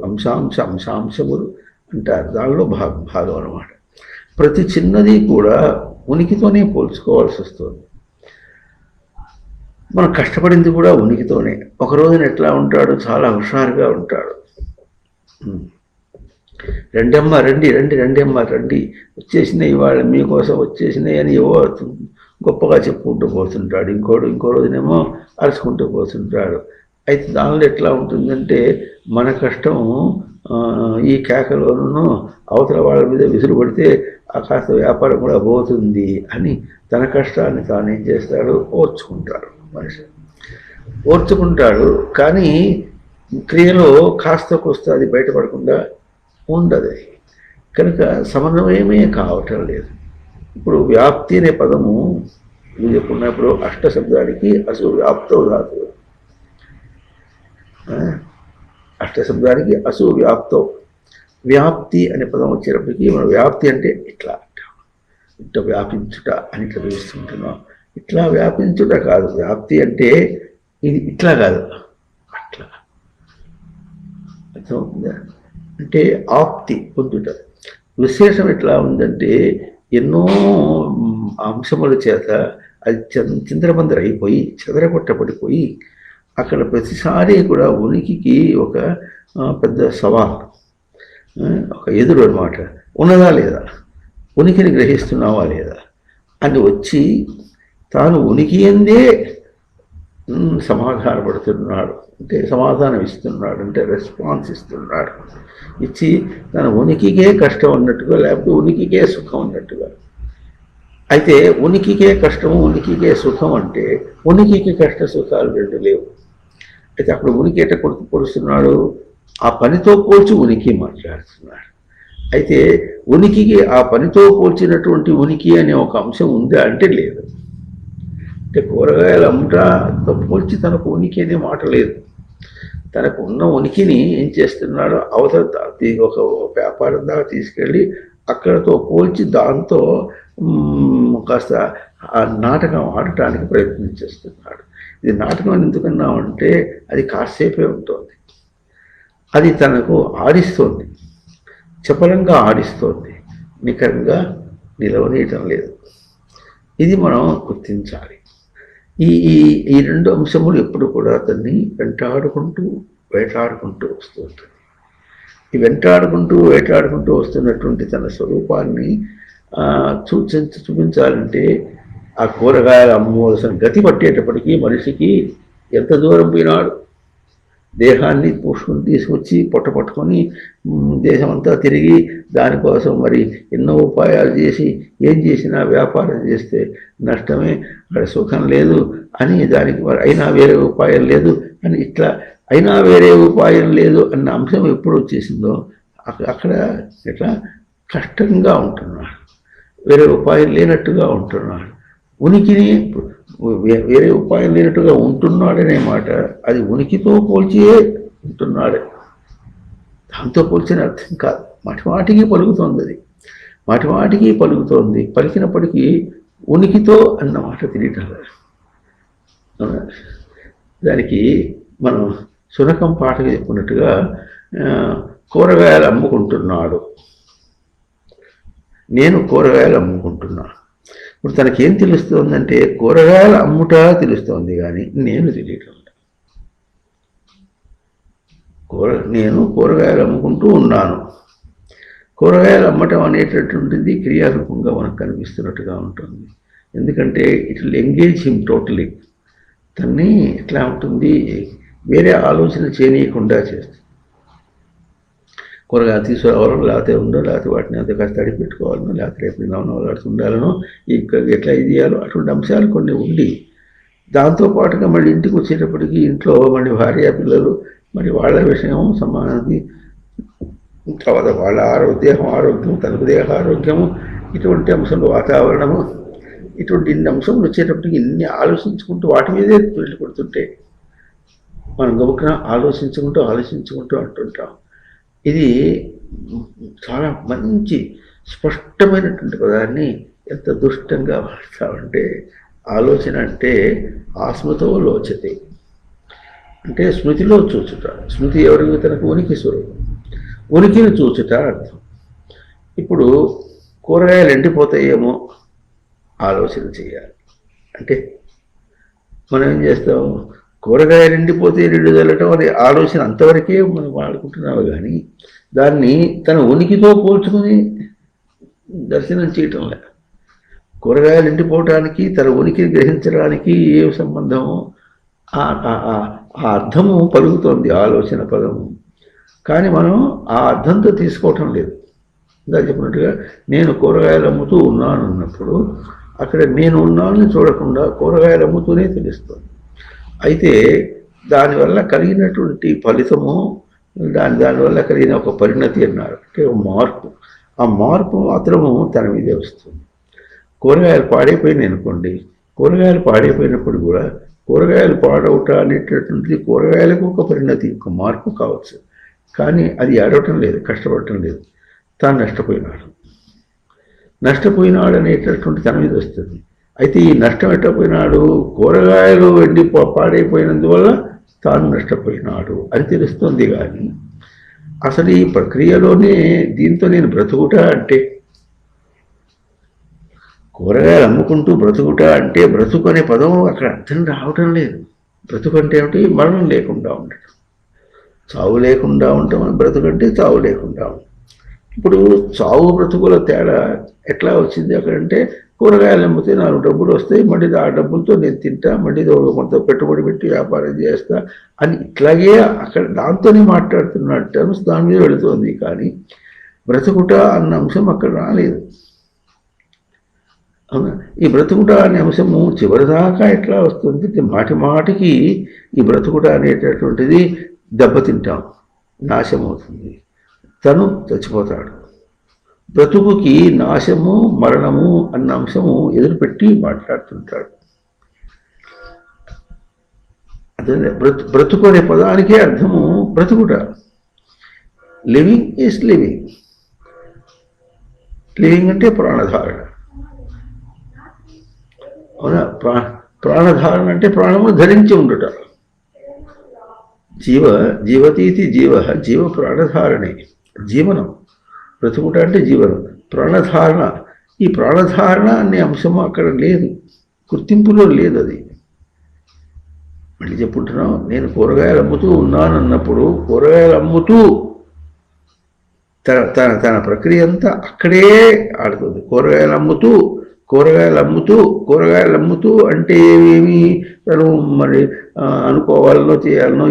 అంశాంశములు అంటారు. దానిలో భాగం అన్నమాట. ప్రతి చిన్నది కూడా ఉనికితోనే పోల్చుకోవాల్సి వస్తుంది. మనం కష్టపడింది కూడా ఉనికితోనే. ఒక రోజున ఎట్లా ఉంటాడు? చాలా హుషారుగా ఉంటాడు. రెండమ్మ రండి వచ్చేసినాయి, ఇవాళ మీకోసం వచ్చేసినాయి అని ఏవో గొప్పగా చెప్పుకుంటూ పోతుంటాడు. ఇంకో రోజునేమో అరుచుకుంటూ పోతుంటాడు. అయితే దానిలో ఎట్లా ఉంటుందంటే మన కష్టం ఈ కేకలోనూ అవతల వాళ్ళ మీద విసురు పడితే ఆ కాస్త వ్యాపారం కూడా పోతుంది అని తన కష్టాన్ని తానేం చేస్తాడు? మనిషి ఓర్చుకుంటాడు. కానీ క్రియలో కాస్త కోస్త అది బయటపడకుండా ఉండదు. కనుక సమన్వయమే కావటం లేదు. ఇప్పుడు వ్యాప్తి అనే పదము చెప్పుకున్నప్పుడు అష్టశబ్దానికి వ్యాప్తో ధాతువు. అష్టశబ్దానికి వ్యాప్తో. వ్యాప్తి అనే పదం వచ్చేటప్పటికి మనం వ్యాప్తి అంటే ఇట్లా అంటాం, ఇట్లా వ్యాపించుట అని ఇట్లా పిలుస్తుంటున్నాం. ఇట్లా వ్యాపించుట కాదు. వ్యాప్తి అంటే ఇది ఇట్లా కాదు, అట్లా. అర్థమవుతుందా? అంటే ఆప్తి పొందుట. విశేషం ఎట్లా ఉందంటే ఎన్నో అంశముల చేత అది చిందరబందర అయిపోయి చెదరగొట్టబడిపోయి అక్కడ ప్రతిసారి కూడా ఉనికికి ఒక పెద్ద సవాల్, ఒక ఎదురు అన్నమాట. ఉన్నదా లేదా, ఉనికిని గ్రహిస్తున్నావా లేదా అని వచ్చి తాను ఉనికి ఎందే సమాధానపడుతున్నాడు, అంటే సమాధానం ఇస్తున్నాడు, అంటే రెస్పాన్స్ ఇస్తున్నాడు. ఇచ్చి తన ఉనికికే కష్టం ఉన్నట్టుగా, లేకపోతే ఉనికికే సుఖం ఉన్నట్టుగా. అయితే ఉనికికే కష్టము, ఉనికికే సుఖం అంటే ఉనికికి కష్ట సుఖాలు రెండు లేవు. అయితే అక్కడ ఉనికి ఎట్ట పొడుస్తున్నాడు, ఆ పనితో పోల్చి ఉనికి మాట్లాడుతున్నాడు. అయితే ఉనికికి ఆ పనితో పోల్చినటువంటి ఉనికి అనే ఒక అంశం ఉందా అంటే లేదు. అంటే కూరగాయలు అమ్ముటతో పోల్చి తనకు ఉనికి అనే మాట లేదు. తనకు ఉన్న ఉనికిని ఏం చేస్తున్నాడో అవతల ఒక వ్యాపారం దాకా తీసుకెళ్ళి అక్కడతో పోల్చి దాంతో కాస్త ఆ నాటకం ఆడటానికి ప్రయత్నం చేస్తున్నాడు. ఇది నాటకం ఎందుకన్నామంటే అది కాసేపే ఉంటుంది, అది తనకు ఆడిస్తోంది, చపలంగా ఆడిస్తోంది, నికరంగా నిలవనీయటం లేదు. ఇది మనం గుర్తించాలి. ఈ ఈ ఈ రెండు అంశములు ఎప్పుడు కూడా అతన్ని వెంటాడుకుంటూ వేటాడుకుంటూ వస్తూ ఉంటుంది. ఈ వెంటాడుకుంటూ వేటాడుకుంటూ వస్తున్నటువంటి తన స్వరూపాన్ని చూపించాలంటే ఆ కూరగాయలు అమ్మవలసిన గతి పట్టేటప్పటికీ మనిషికి ఎంత దూరం పోయినాడు. దేహాన్ని పుష్పం తీసుకొచ్చి పట్టుకొని దేశమంతా తిరిగి దానికోసం మరి ఎన్నో ఉపాయాలు చేసి ఏం చేసినా వ్యాపారం చేస్తే నష్టమే, అక్కడ సుఖం లేదు అని, దానికి మరి అయినా వేరే ఉపాయం లేదు అని, ఇట్లా అయినా వేరే ఉపాయం లేదు అన్న అంశం ఎప్పుడు వచ్చేసిందో అక్కడ ఇట్లా కష్టంగా ఉంటున్నాడు, వేరే ఉపాయం లేనట్టుగా ఉంటున్నాడు. ఉనికిని వేరే ఉపాయం లేనట్టుగా ఉంటున్నాడనే మాట అది ఉనికితో పోల్చే ఉంటున్నాడు, దాంతో పోల్చిన అర్థం కాదు. మాటిమాటికి పలుకుతోంది, అది మాటిమాటికి పలుకుతోంది. పలికినప్పటికీ ఉనికితో అన్న మాట తెలియటం. దానికి మనం శునకం పాటగా చెప్పుకున్నట్టుగా కూరగాయలు అమ్ముకుంటున్నాడు, నేను కూరగాయలు అమ్ముకుంటున్నాను. ఇప్పుడు తనకేం తెలుస్తోందంటే కూరగాయలు అమ్ముట తెలుస్తోంది, కానీ నేను తెలియటం. నేను కూరగాయలు అమ్ముకుంటూ ఉన్నాను. కూరగాయలు అమ్మటం అనేటటువంటిది క్రియారూపంగా మనకు కనిపిస్తున్నట్టుగా ఉంటుంది. ఎందుకంటే it will engage him totally. తన్ని ఎట్లా ఉంటుంది, వేరే ఆలోచన చేయనీయకుండా చేస్తుంది. కూరగాయలు తీసుకురావాలనో, లేకపోతే ఉందో, లేకపోతే వాటిని అంత కాస్త తడి పెట్టుకోవాలనో, లేకపోతే రేపు నవనవలాడుతూ ఉండాలనో, ఎట్లా ఇది చేయాలో అటువంటి అంశాలు కొన్ని ఉండి, దాంతోపాటుగా మళ్ళీ ఇంటికి వచ్చేటప్పటికి ఇంట్లో మళ్ళీ భార్య పిల్లలు, మరి వాళ్ళ విషయం సమాధి, తర్వాత వాళ్ళ ఆరోగ్యం, తనకు దేహ ఆరోగ్యము, ఇటువంటి అంశంలో వాతావరణము, ఇటువంటి ఇన్ని అంశములు వచ్చేటప్పటికి ఇన్ని ఆలోచించుకుంటూ వాటి మీదే వెళ్ళి కొడుతుంటే మనం గబుక్కున ఆలోచించుకుంటూ అంటుంటాం. ఇది చాలా మంచి స్పష్టమైనటువంటి పదాన్ని ఎంత దుష్టంగా వాడతామంటే, ఆలోచన అంటే ఆస్మతో లోచతే, అంటే స్మృతిలో చూచుట. స్మృతి ఎవరికి? తనకు ఉనికి స్వరూపం, ఉనికిని చూచుట అర్థం. ఇప్పుడు కూరగాయలు ఎండిపోతాయేమో ఆలోచన చేయాలి అంటే మనం ఏం చేస్తాం, కూరగాయలు ఎండిపోతే నీళ్ళు చల్లటం అనే ఆలోచన అంతవరకే మనం వాడుకుంటున్నాము, కానీ దాన్ని తన ఉనికితో పోల్చుకుని దర్శనం చేయటం లేదు. కూరగాయలు ఎండిపోవటానికి తన ఉనికిని గ్రహించడానికి ఏ సంబంధమో ఆ అర్థము పలుకుతోంది ఆలోచన పదము, కానీ మనం ఆ అర్థంతో తీసుకోవటం లేదు. ఇందా చెప్పినట్టుగా నేను కూరగాయలు అమ్ముతూ ఉన్నాను అన్నప్పుడు అక్కడ నేను ఉన్నానని చూడకుండా కూరగాయలు అమ్ముతూనే తెలుస్తుంది. అయితే దానివల్ల కలిగినటువంటి ఫలితము, దానివల్ల కలిగిన ఒక పరిణతి అన్నారు, అంటే మార్పు. ఆ మార్పు మాత్రము తన మీదే వస్తుంది. కూరగాయలు పాడైపోయినాయి అనుకోండి, కూరగాయలు పాడైపోయినప్పుడు కూడా కూరగాయలు పాడవుట అనేటటువంటిది కూరగాయలకు ఒక పరిణతి, ఒక మార్పు కావచ్చు, కానీ అది ఆడవటం లేదు, కష్టపడటం లేదు. తాను నష్టపోయినాడు అనేటటువంటి తన మీద వస్తుంది. అయితే ఈ నష్టం ఎట్టపోయినాడు, కూరగాయలు ఎండి పాడైపోయినందువల్ల తాను నష్టపోయినాడు అని తెలుస్తుంది. కానీ అసలు ఈ ప్రక్రియలోనే దీంతో నేను బ్రతుకుట అంటే, కూరగాయలు అమ్ముకుంటూ బ్రతుకుట అంటే, బ్రతుకు అనే పదం అక్కడ అర్థం రావటం లేదు. బ్రతుకు అంటే ఏమిటి? మరణం లేకుండా ఉండటం, చావు లేకుండా ఉండటం. బ్రతుకంటే చావు లేకుండా ఉండటం. ఇప్పుడు చావు బ్రతుకుల తేడా ఎట్లా వచ్చింది అక్కడంటే, కూరగాయలు అమ్మితే 4 డబ్బులు వస్తాయి, మళ్ళీ ఆ డబ్బులతో నేను తింటా, మళ్ళీ కొంత పెట్టుబడి పెట్టి వ్యాపారం చేస్తా అని ఇట్లాగే అక్కడ దాంతోనే మాట్లాడుతున్నాడు. టర్మ్స్ దాని మీద వెళుతోంది, కానీ బ్రతుకుట అన్న అంశం అక్కడ రాలేదు. అవునా? ఈ బ్రతుకుట అనే అంశము చివరిదాకా ఎట్లా వస్తుంది? మాటి మాటికి ఈ బ్రతుకుట అనేటటువంటిది దెబ్బతింటాం, నాశమవుతుంది, తను చచ్చిపోతాడు. బ్రతుకుకి నాశము మరణము అన్న అంశము ఎదురుపెట్టి మాట్లాడుతుంటాడు. అదే బ్రతుకు అనే పదానికే అర్థము బ్రతుకుట. Living is living. లివింగ్ అంటే ప్రాణధారణ. అవునా? ప్రాణధారణ అంటే ప్రాణము ధరించి ఉండుట. జీవతీతి జీవ ప్రాణధారణే, జీవనం. బ్రతుకుట అంటే జీవనం. ప్రాణధారణ, ఈ ప్రాణధారణ అనే అంశము అక్కడ లేదు, గుర్తింపులో లేదు. అది మళ్ళీ చెప్పుకుంటున్నాం. నేను కూరగాయలు అమ్ముతూ ఉన్నాను అన్నప్పుడు కూరగాయలు అమ్ముతూ తన ప్రక్రియ అంతా అక్కడే ఆడుతుంది. కూరగాయలు అమ్ముతూ అంటే ఏమి తను మరి అనుకోవాలనో చేయాలనో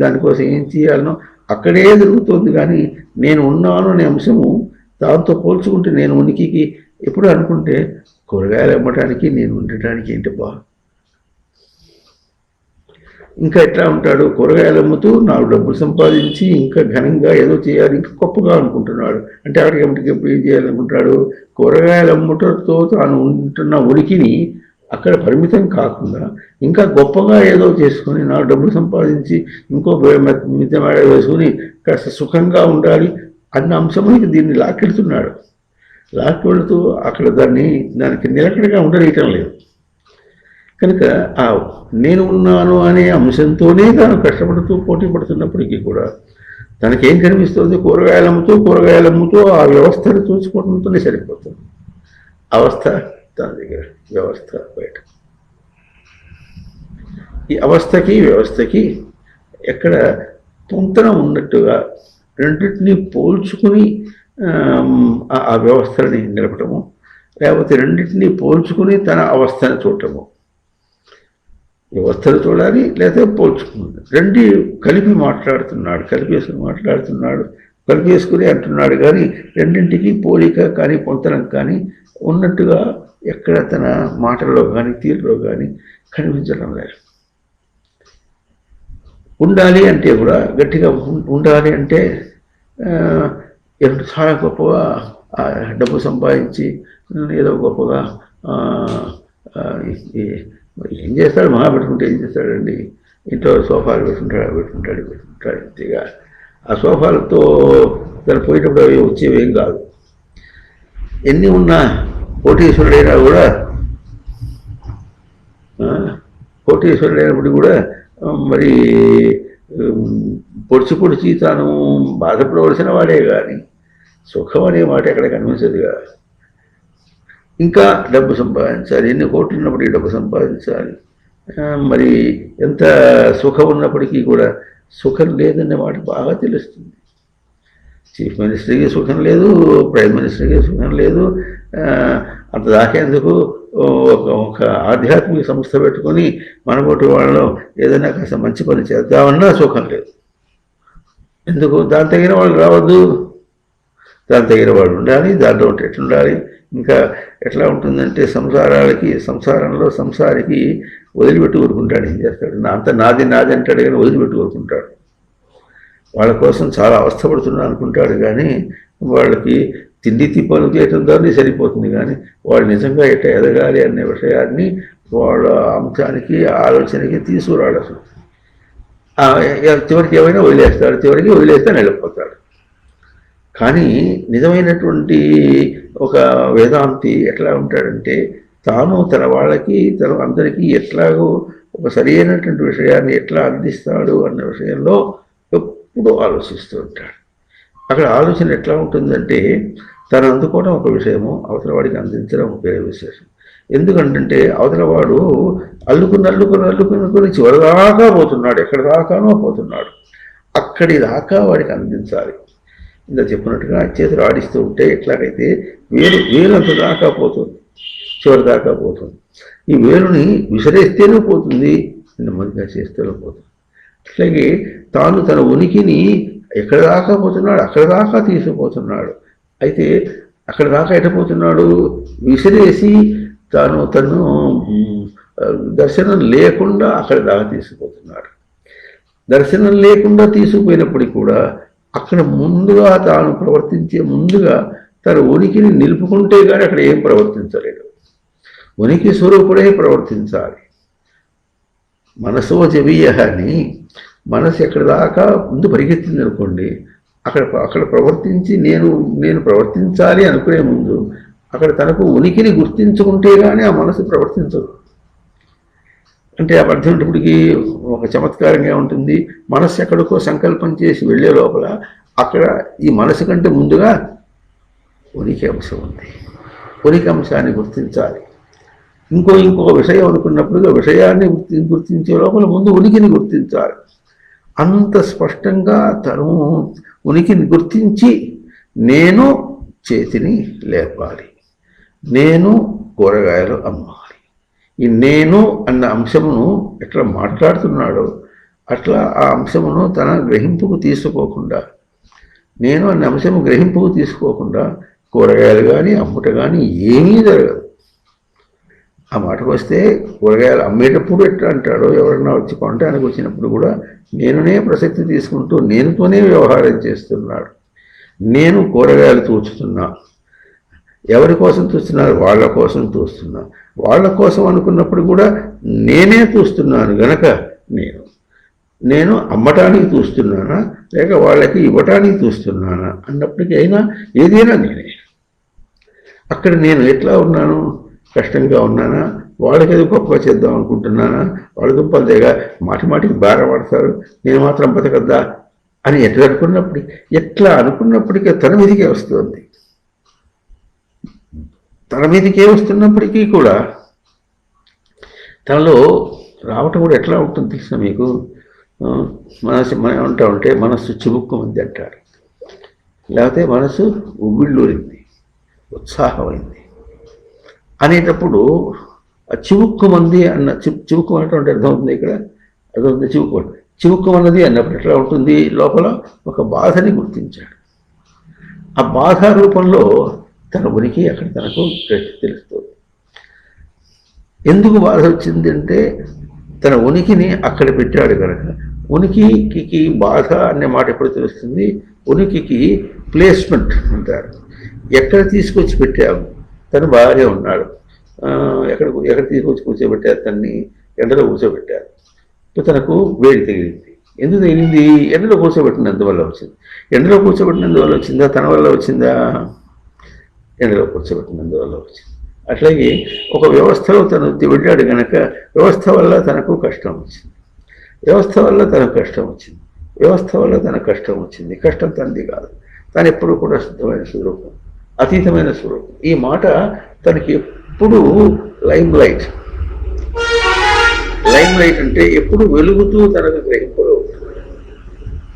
దానికోసం ఏం చేయాలనో అక్కడే జరుగుతుంది. కానీ నేను ఉన్నాను అనే అంశము దాంతో పోల్చుకుంటే, నేను ఉనికికి ఎప్పుడు అనుకుంటే కూరగాయలు అమ్మటానికి నేను ఉండటానికి ఏంటి బా. ఇంకా ఎట్లా ఉంటాడు? కూరగాయలు అమ్ముతూ 4 డబ్బులు సంపాదించి ఇంకా ఘనంగా ఏదో చేయాలి, ఇంకా గొప్పగా అనుకుంటున్నాడు. అంటే అక్కడికి ఎప్పుడు ఏం చేయాలనుకుంటాడు? కూరగాయలు అమ్ముటతో తాను ఉంటున్న ఉనికిని అక్కడ పరిమితం కాకుండా ఇంకా గొప్పగా ఏదో చేసుకొని 4 డబ్బులు సంపాదించి ఇంకో మితమేడ వేసుకుని కాస్త సుఖంగా ఉండాలి అన్న అంశంలోకి దీన్ని లాక్కెడుతున్నాడు. లాక్కెడుతూ అక్కడ దానికి నిలకడగా ఉండలేయటం లేదు. కనుక ఆ నేను ఉన్నాను అనే అంశంతోనే తాను కష్టపడుతూ పోటీ పడుతున్నప్పటికీ కూడా తనకేం కనిపిస్తుంది? కూరగాయలు అమ్ముతూ ఆ వ్యవస్థను చూసుకోవడంతోనే సరిపోతుంది. అవస్థ తన దగ్గర, వ్యవస్థ బయట. ఈ అవస్థకి వ్యవస్థకి ఎక్కడ పొంతన ఉన్నట్టుగా రెండింటినీ పోల్చుకుని ఆ వ్యవస్థని నిలపటము, లేకపోతే రెండింటినీ పోల్చుకుని తన అవస్థను చూడటము. వ్యవస్థను చూడాలి, లేకపోతే పోల్చుకుంది. రెండు కలిపి కలిపేసుకుని అంటున్నాడు. కానీ రెండింటికి పోలిక కానీ పొంతనం కానీ ఉన్నట్టుగా ఎక్కడ తన మాటల్లో కానీ తీరులో కానీ కనిపించడం లేదు. ఉండాలి అంటే కూడా గట్టిగా ఉండాలి అంటే చాలా గొప్పగా డబ్బు సంపాదించి ఏదో గొప్పగా ఏం చేస్తాడు? మహా పెట్టుకుంటే ఏం చేస్తాడండి? ఇంట్లో సోఫాలు పెట్టుకుంటాడు ఇంతగా. ఆ సోఫాలతో తను పోయేటప్పుడు అవి వచ్చేవి ఏం కాదు. ఎన్ని ఉన్నా కోటీశ్వరుడైనా కూడా, కోటీశ్వరుడైనప్పుడు కూడా మరి పొడిచి తాను బాధపడవలసిన వాడే కానీ సుఖం అనే మాట ఎక్కడ కనిపించదుగా. ఇంకా డబ్బు సంపాదించాలి, ఎన్ని కోట్లు ఉన్నప్పటికీ డబ్బు సంపాదించాలి. మరి ఎంత సుఖం ఉన్నప్పటికీ కూడా సుఖం లేదనే మాట బాగా తెలుస్తుంది. చీఫ్ మినిస్టర్కి సుఖం లేదు, ప్రైమ్ మినిస్టర్కి సుఖం లేదు. అంత దాకేందుకు ఒక ఆధ్యాత్మిక సంస్థ పెట్టుకొని మనబోటి వాళ్ళు ఏదైనా కాస్త మంచి పని చేద్దామన్నా సుఖం లేదు. ఎందుకు? దాని తగిన వాళ్ళు రావద్దు, దాని తగిన వాడు ఉండాలి, దాంట్లో ఉంటే ఎట్లుండాలి. ఇంకా ఎట్లా ఉంటుందంటే సంసారంలో సంసారికి వదిలిపెట్టి ఊరుకుంటాడు. ఏం చేస్తాడు? అంత నాది అంటాడు కానీ వదిలిపెట్టి ఊరుకుంటాడు. వాళ్ళ కోసం చాలా అవస్థపడుతున్నా అనుకుంటాడు. కానీ వాళ్ళకి తిండి తిప్పలు చేయటం ద్వారా సరిపోతుంది. కానీ వాళ్ళు నిజంగా ఎట్లా ఎదగాలి అనే విషయాన్ని వాళ్ళ అంశానికి ఆలోచనకి తీసుకురాడు. అసలు చివరికి ఏమైనా వదిలేస్తాడు, వదిలేస్తే వెళ్ళిపోతాడు. కానీ నిజమైనటువంటి ఒక వేదాంతి ఎట్లా ఉంటాడంటే తాను తన వాళ్ళకి తన అందరికీ ఎట్లాగో ఒక సరైనటువంటి విషయాన్ని ఎట్లా అందిస్తాడు అన్న విషయంలో ఎప్పుడూ ఆలోచిస్తూ ఉంటాడు. అక్కడ ఆలోచన ఎట్లా ఉంటుందంటే తను అందుకోవడం ఒక విషయము, అవతల వాడికి అందించడం వేరే విశేషం. ఎందుకంటే అవతల వాడు అల్లుకుని చివరిదాకా పోతున్నాడు, ఎక్కడి దాకానో పోతున్నాడు. అక్కడి దాకా వాడికి అందించాలి. ఇంత చెప్పినట్టుగా చేతులు ఆడిస్తూ ఉంటే ఎట్లాగైతే వేలంత దాకా పోతుంది. చివరి దాకా పోతుంది. ఈ వేలుని విసిరేస్తేనే పోతుంది, నెమ్మదిగా చేస్తేనే పోతుంది. అట్లాగే తాను తన ఉనికిని ఎక్కడ దాకా పోతున్నాడు, అక్కడ దాకా తీసుకుపోతున్నాడు. అయితే అక్కడ దాకా ఎటపోతున్నాడు, విసిరేసి తను దర్శనం లేకుండా అక్కడ దాకా తీసుకుపోతున్నాడు. దర్శనం లేకుండా తీసుకుపోయినప్పటికీ కూడా అక్కడ ముందుగా తాను ప్రవర్తించే ముందుగా తన ఉనికిని నిలుపుకుంటే కానీ అక్కడ ఏం ప్రవర్తించలేడు. ఉనికి స్వరూపుడే ప్రవర్తించాలి. మనసో జవీయ అని మనసు ఎక్కడ దాకా ముందు పరిగెత్తింది అనుకోండి, అక్కడ ప్రవర్తించి నేను ప్రవర్తించాలి అనుకునే ముందు అక్కడ తనకు ఉనికిని గుర్తించుకుంటే కానీ ఆ మనసు ప్రవర్తించదు. అంటే ఆ అర్థమైనప్పటికీ ఒక చమత్కారంగా ఉంటుంది. మనస్సు ఎక్కడికో సంకల్పం చేసి వెళ్ళే లోపల అక్కడ ఈ మనసు కంటే ముందుగా ఉనికి అంశం ఉంది. ఉనికి అంశాన్ని గుర్తించాలి. ఇంకో విషయం అనుకున్నప్పుడు విషయాన్ని గుర్తించే లోపల ముందు ఉనికిని గుర్తించాలి. అంత స్పష్టంగా తను ఉనికిని గుర్తించి నేను చేతిని లేపాలి, నేను కూరగాయలు అమ్మాలి. ఈ నేను అన్న అంశమును ఎట్లా మాట్లాడుతున్నాడో అట్లా ఆ అంశమును తన గ్రహింపుకు తీసుకోకుండా, నేను అన్న అంశము గ్రహింపుకు తీసుకోకుండా కూరగాయలు కానీ అమ్ముట కానీ ఏమీ జరగదు. ఆ మాటకు వస్తే కూరగాయలు అమ్మేటప్పుడు ఎట్లా అంటాడో, ఎవరన్నా వచ్చి కొనడానికి వచ్చినప్పుడు కూడా నేనునే ప్రసక్తి తీసుకుంటూ నేనుతోనే వ్యవహారం చేస్తున్నాడు. నేను కూరగాయలు తూచుతున్నా. ఎవరి కోసం తూస్తున్నారు? వాళ్ళ కోసం తూస్తున్నా. వాళ్ళ కోసం అనుకున్నప్పుడు కూడా నేనే తూస్తున్నాను గనక నేను అమ్మటానికి తూస్తున్నానా లేక వాళ్ళకి ఇవ్వటానికి తూస్తున్నానా అన్నప్పటికీ ఏదైనా నేనే. అక్కడ నేను ఎట్లా ఉన్నాను? కష్టంగా ఉన్నానా? వాళ్ళకి ఏదో గొప్పగా చేద్దాం అనుకుంటున్నానా? వాళ్ళ దుంపలు తెగ మాటికి భారపడతారు, నేను మాత్రం బతకద్దా అని ఎట్లా అనుకున్నప్పటికీ తన మీదికే వస్తుంది. తన మీదికే వస్తున్నప్పటికీ కూడా తనలో రావటం కూడా ఎట్లా ఉంటుంది తెలుసా మీకు? మనం ఏమంటామంటే మనస్సు చివుక్కుమంది అంటారు, లేకపోతే మనసు ఉవ్విళ్ళూరింది, ఉత్సాహమైంది అనేటప్పుడు ఆ చివుక్కుమంది అన్న చివుక్కు అనేటువంటి అర్థం అవుతుంది ఇక్కడ. అర్థం చివుక్కుమన్నది అన్నప్పుడు ఎట్లా ఉంటుంది? లోపల ఒక బాధని గుర్తించాడు. ఆ బాధ రూపంలో తన ఉనికి అక్కడ తనకు తెలుస్తుంది. ఎందుకు బాధ వచ్చింది అంటే తన ఉనికిని అక్కడ పెట్టాడు కనుక. ఉనికికి బాధ అనే మాట ఎప్పుడు తెలుస్తుంది? ఉనికికి ప్లేస్మెంట్ అంటారు. ఎక్కడ తీసుకొచ్చి పెట్టాము? తను బాగానే ఉన్నాడు, ఎక్కడ తీసుకొచ్చి కూర్చోబెట్టారు? తన్ని ఎండలో కూర్చోబెట్టారు. ఇప్పుడు తనకు వేడి తగిలింది. ఎందుకు తగిలింది? ఎండలో కూర్చోబెట్టినందువల్ల వచ్చింది. ఎండలో కూర్చోబెట్టినందువల్ల వచ్చిందా? తన వల్ల వచ్చిందా? ఎండలో కూర్చోబెట్టినందువల్ల వచ్చింది. అట్లాగే ఒక వ్యవస్థలో తను వెళ్ళాడు కనుక వ్యవస్థ వల్ల తనకు కష్టం వచ్చింది. వ్యవస్థ వల్ల తనకు కష్టం వచ్చింది. వ్యవస్థ వల్ల తనకు కష్టం వచ్చింది. కష్టం తనది కాదు. తను ఎప్పుడు కూడా శుద్ధమైన స్వరూపం, అతీతమైన స్వరూపం. ఈ మాట తనకి ఎప్పుడు లైమ్ లైట్ అంటే ఎప్పుడు వెలుగుతూ తనకు గ్రహింపులో ఉంటుంది.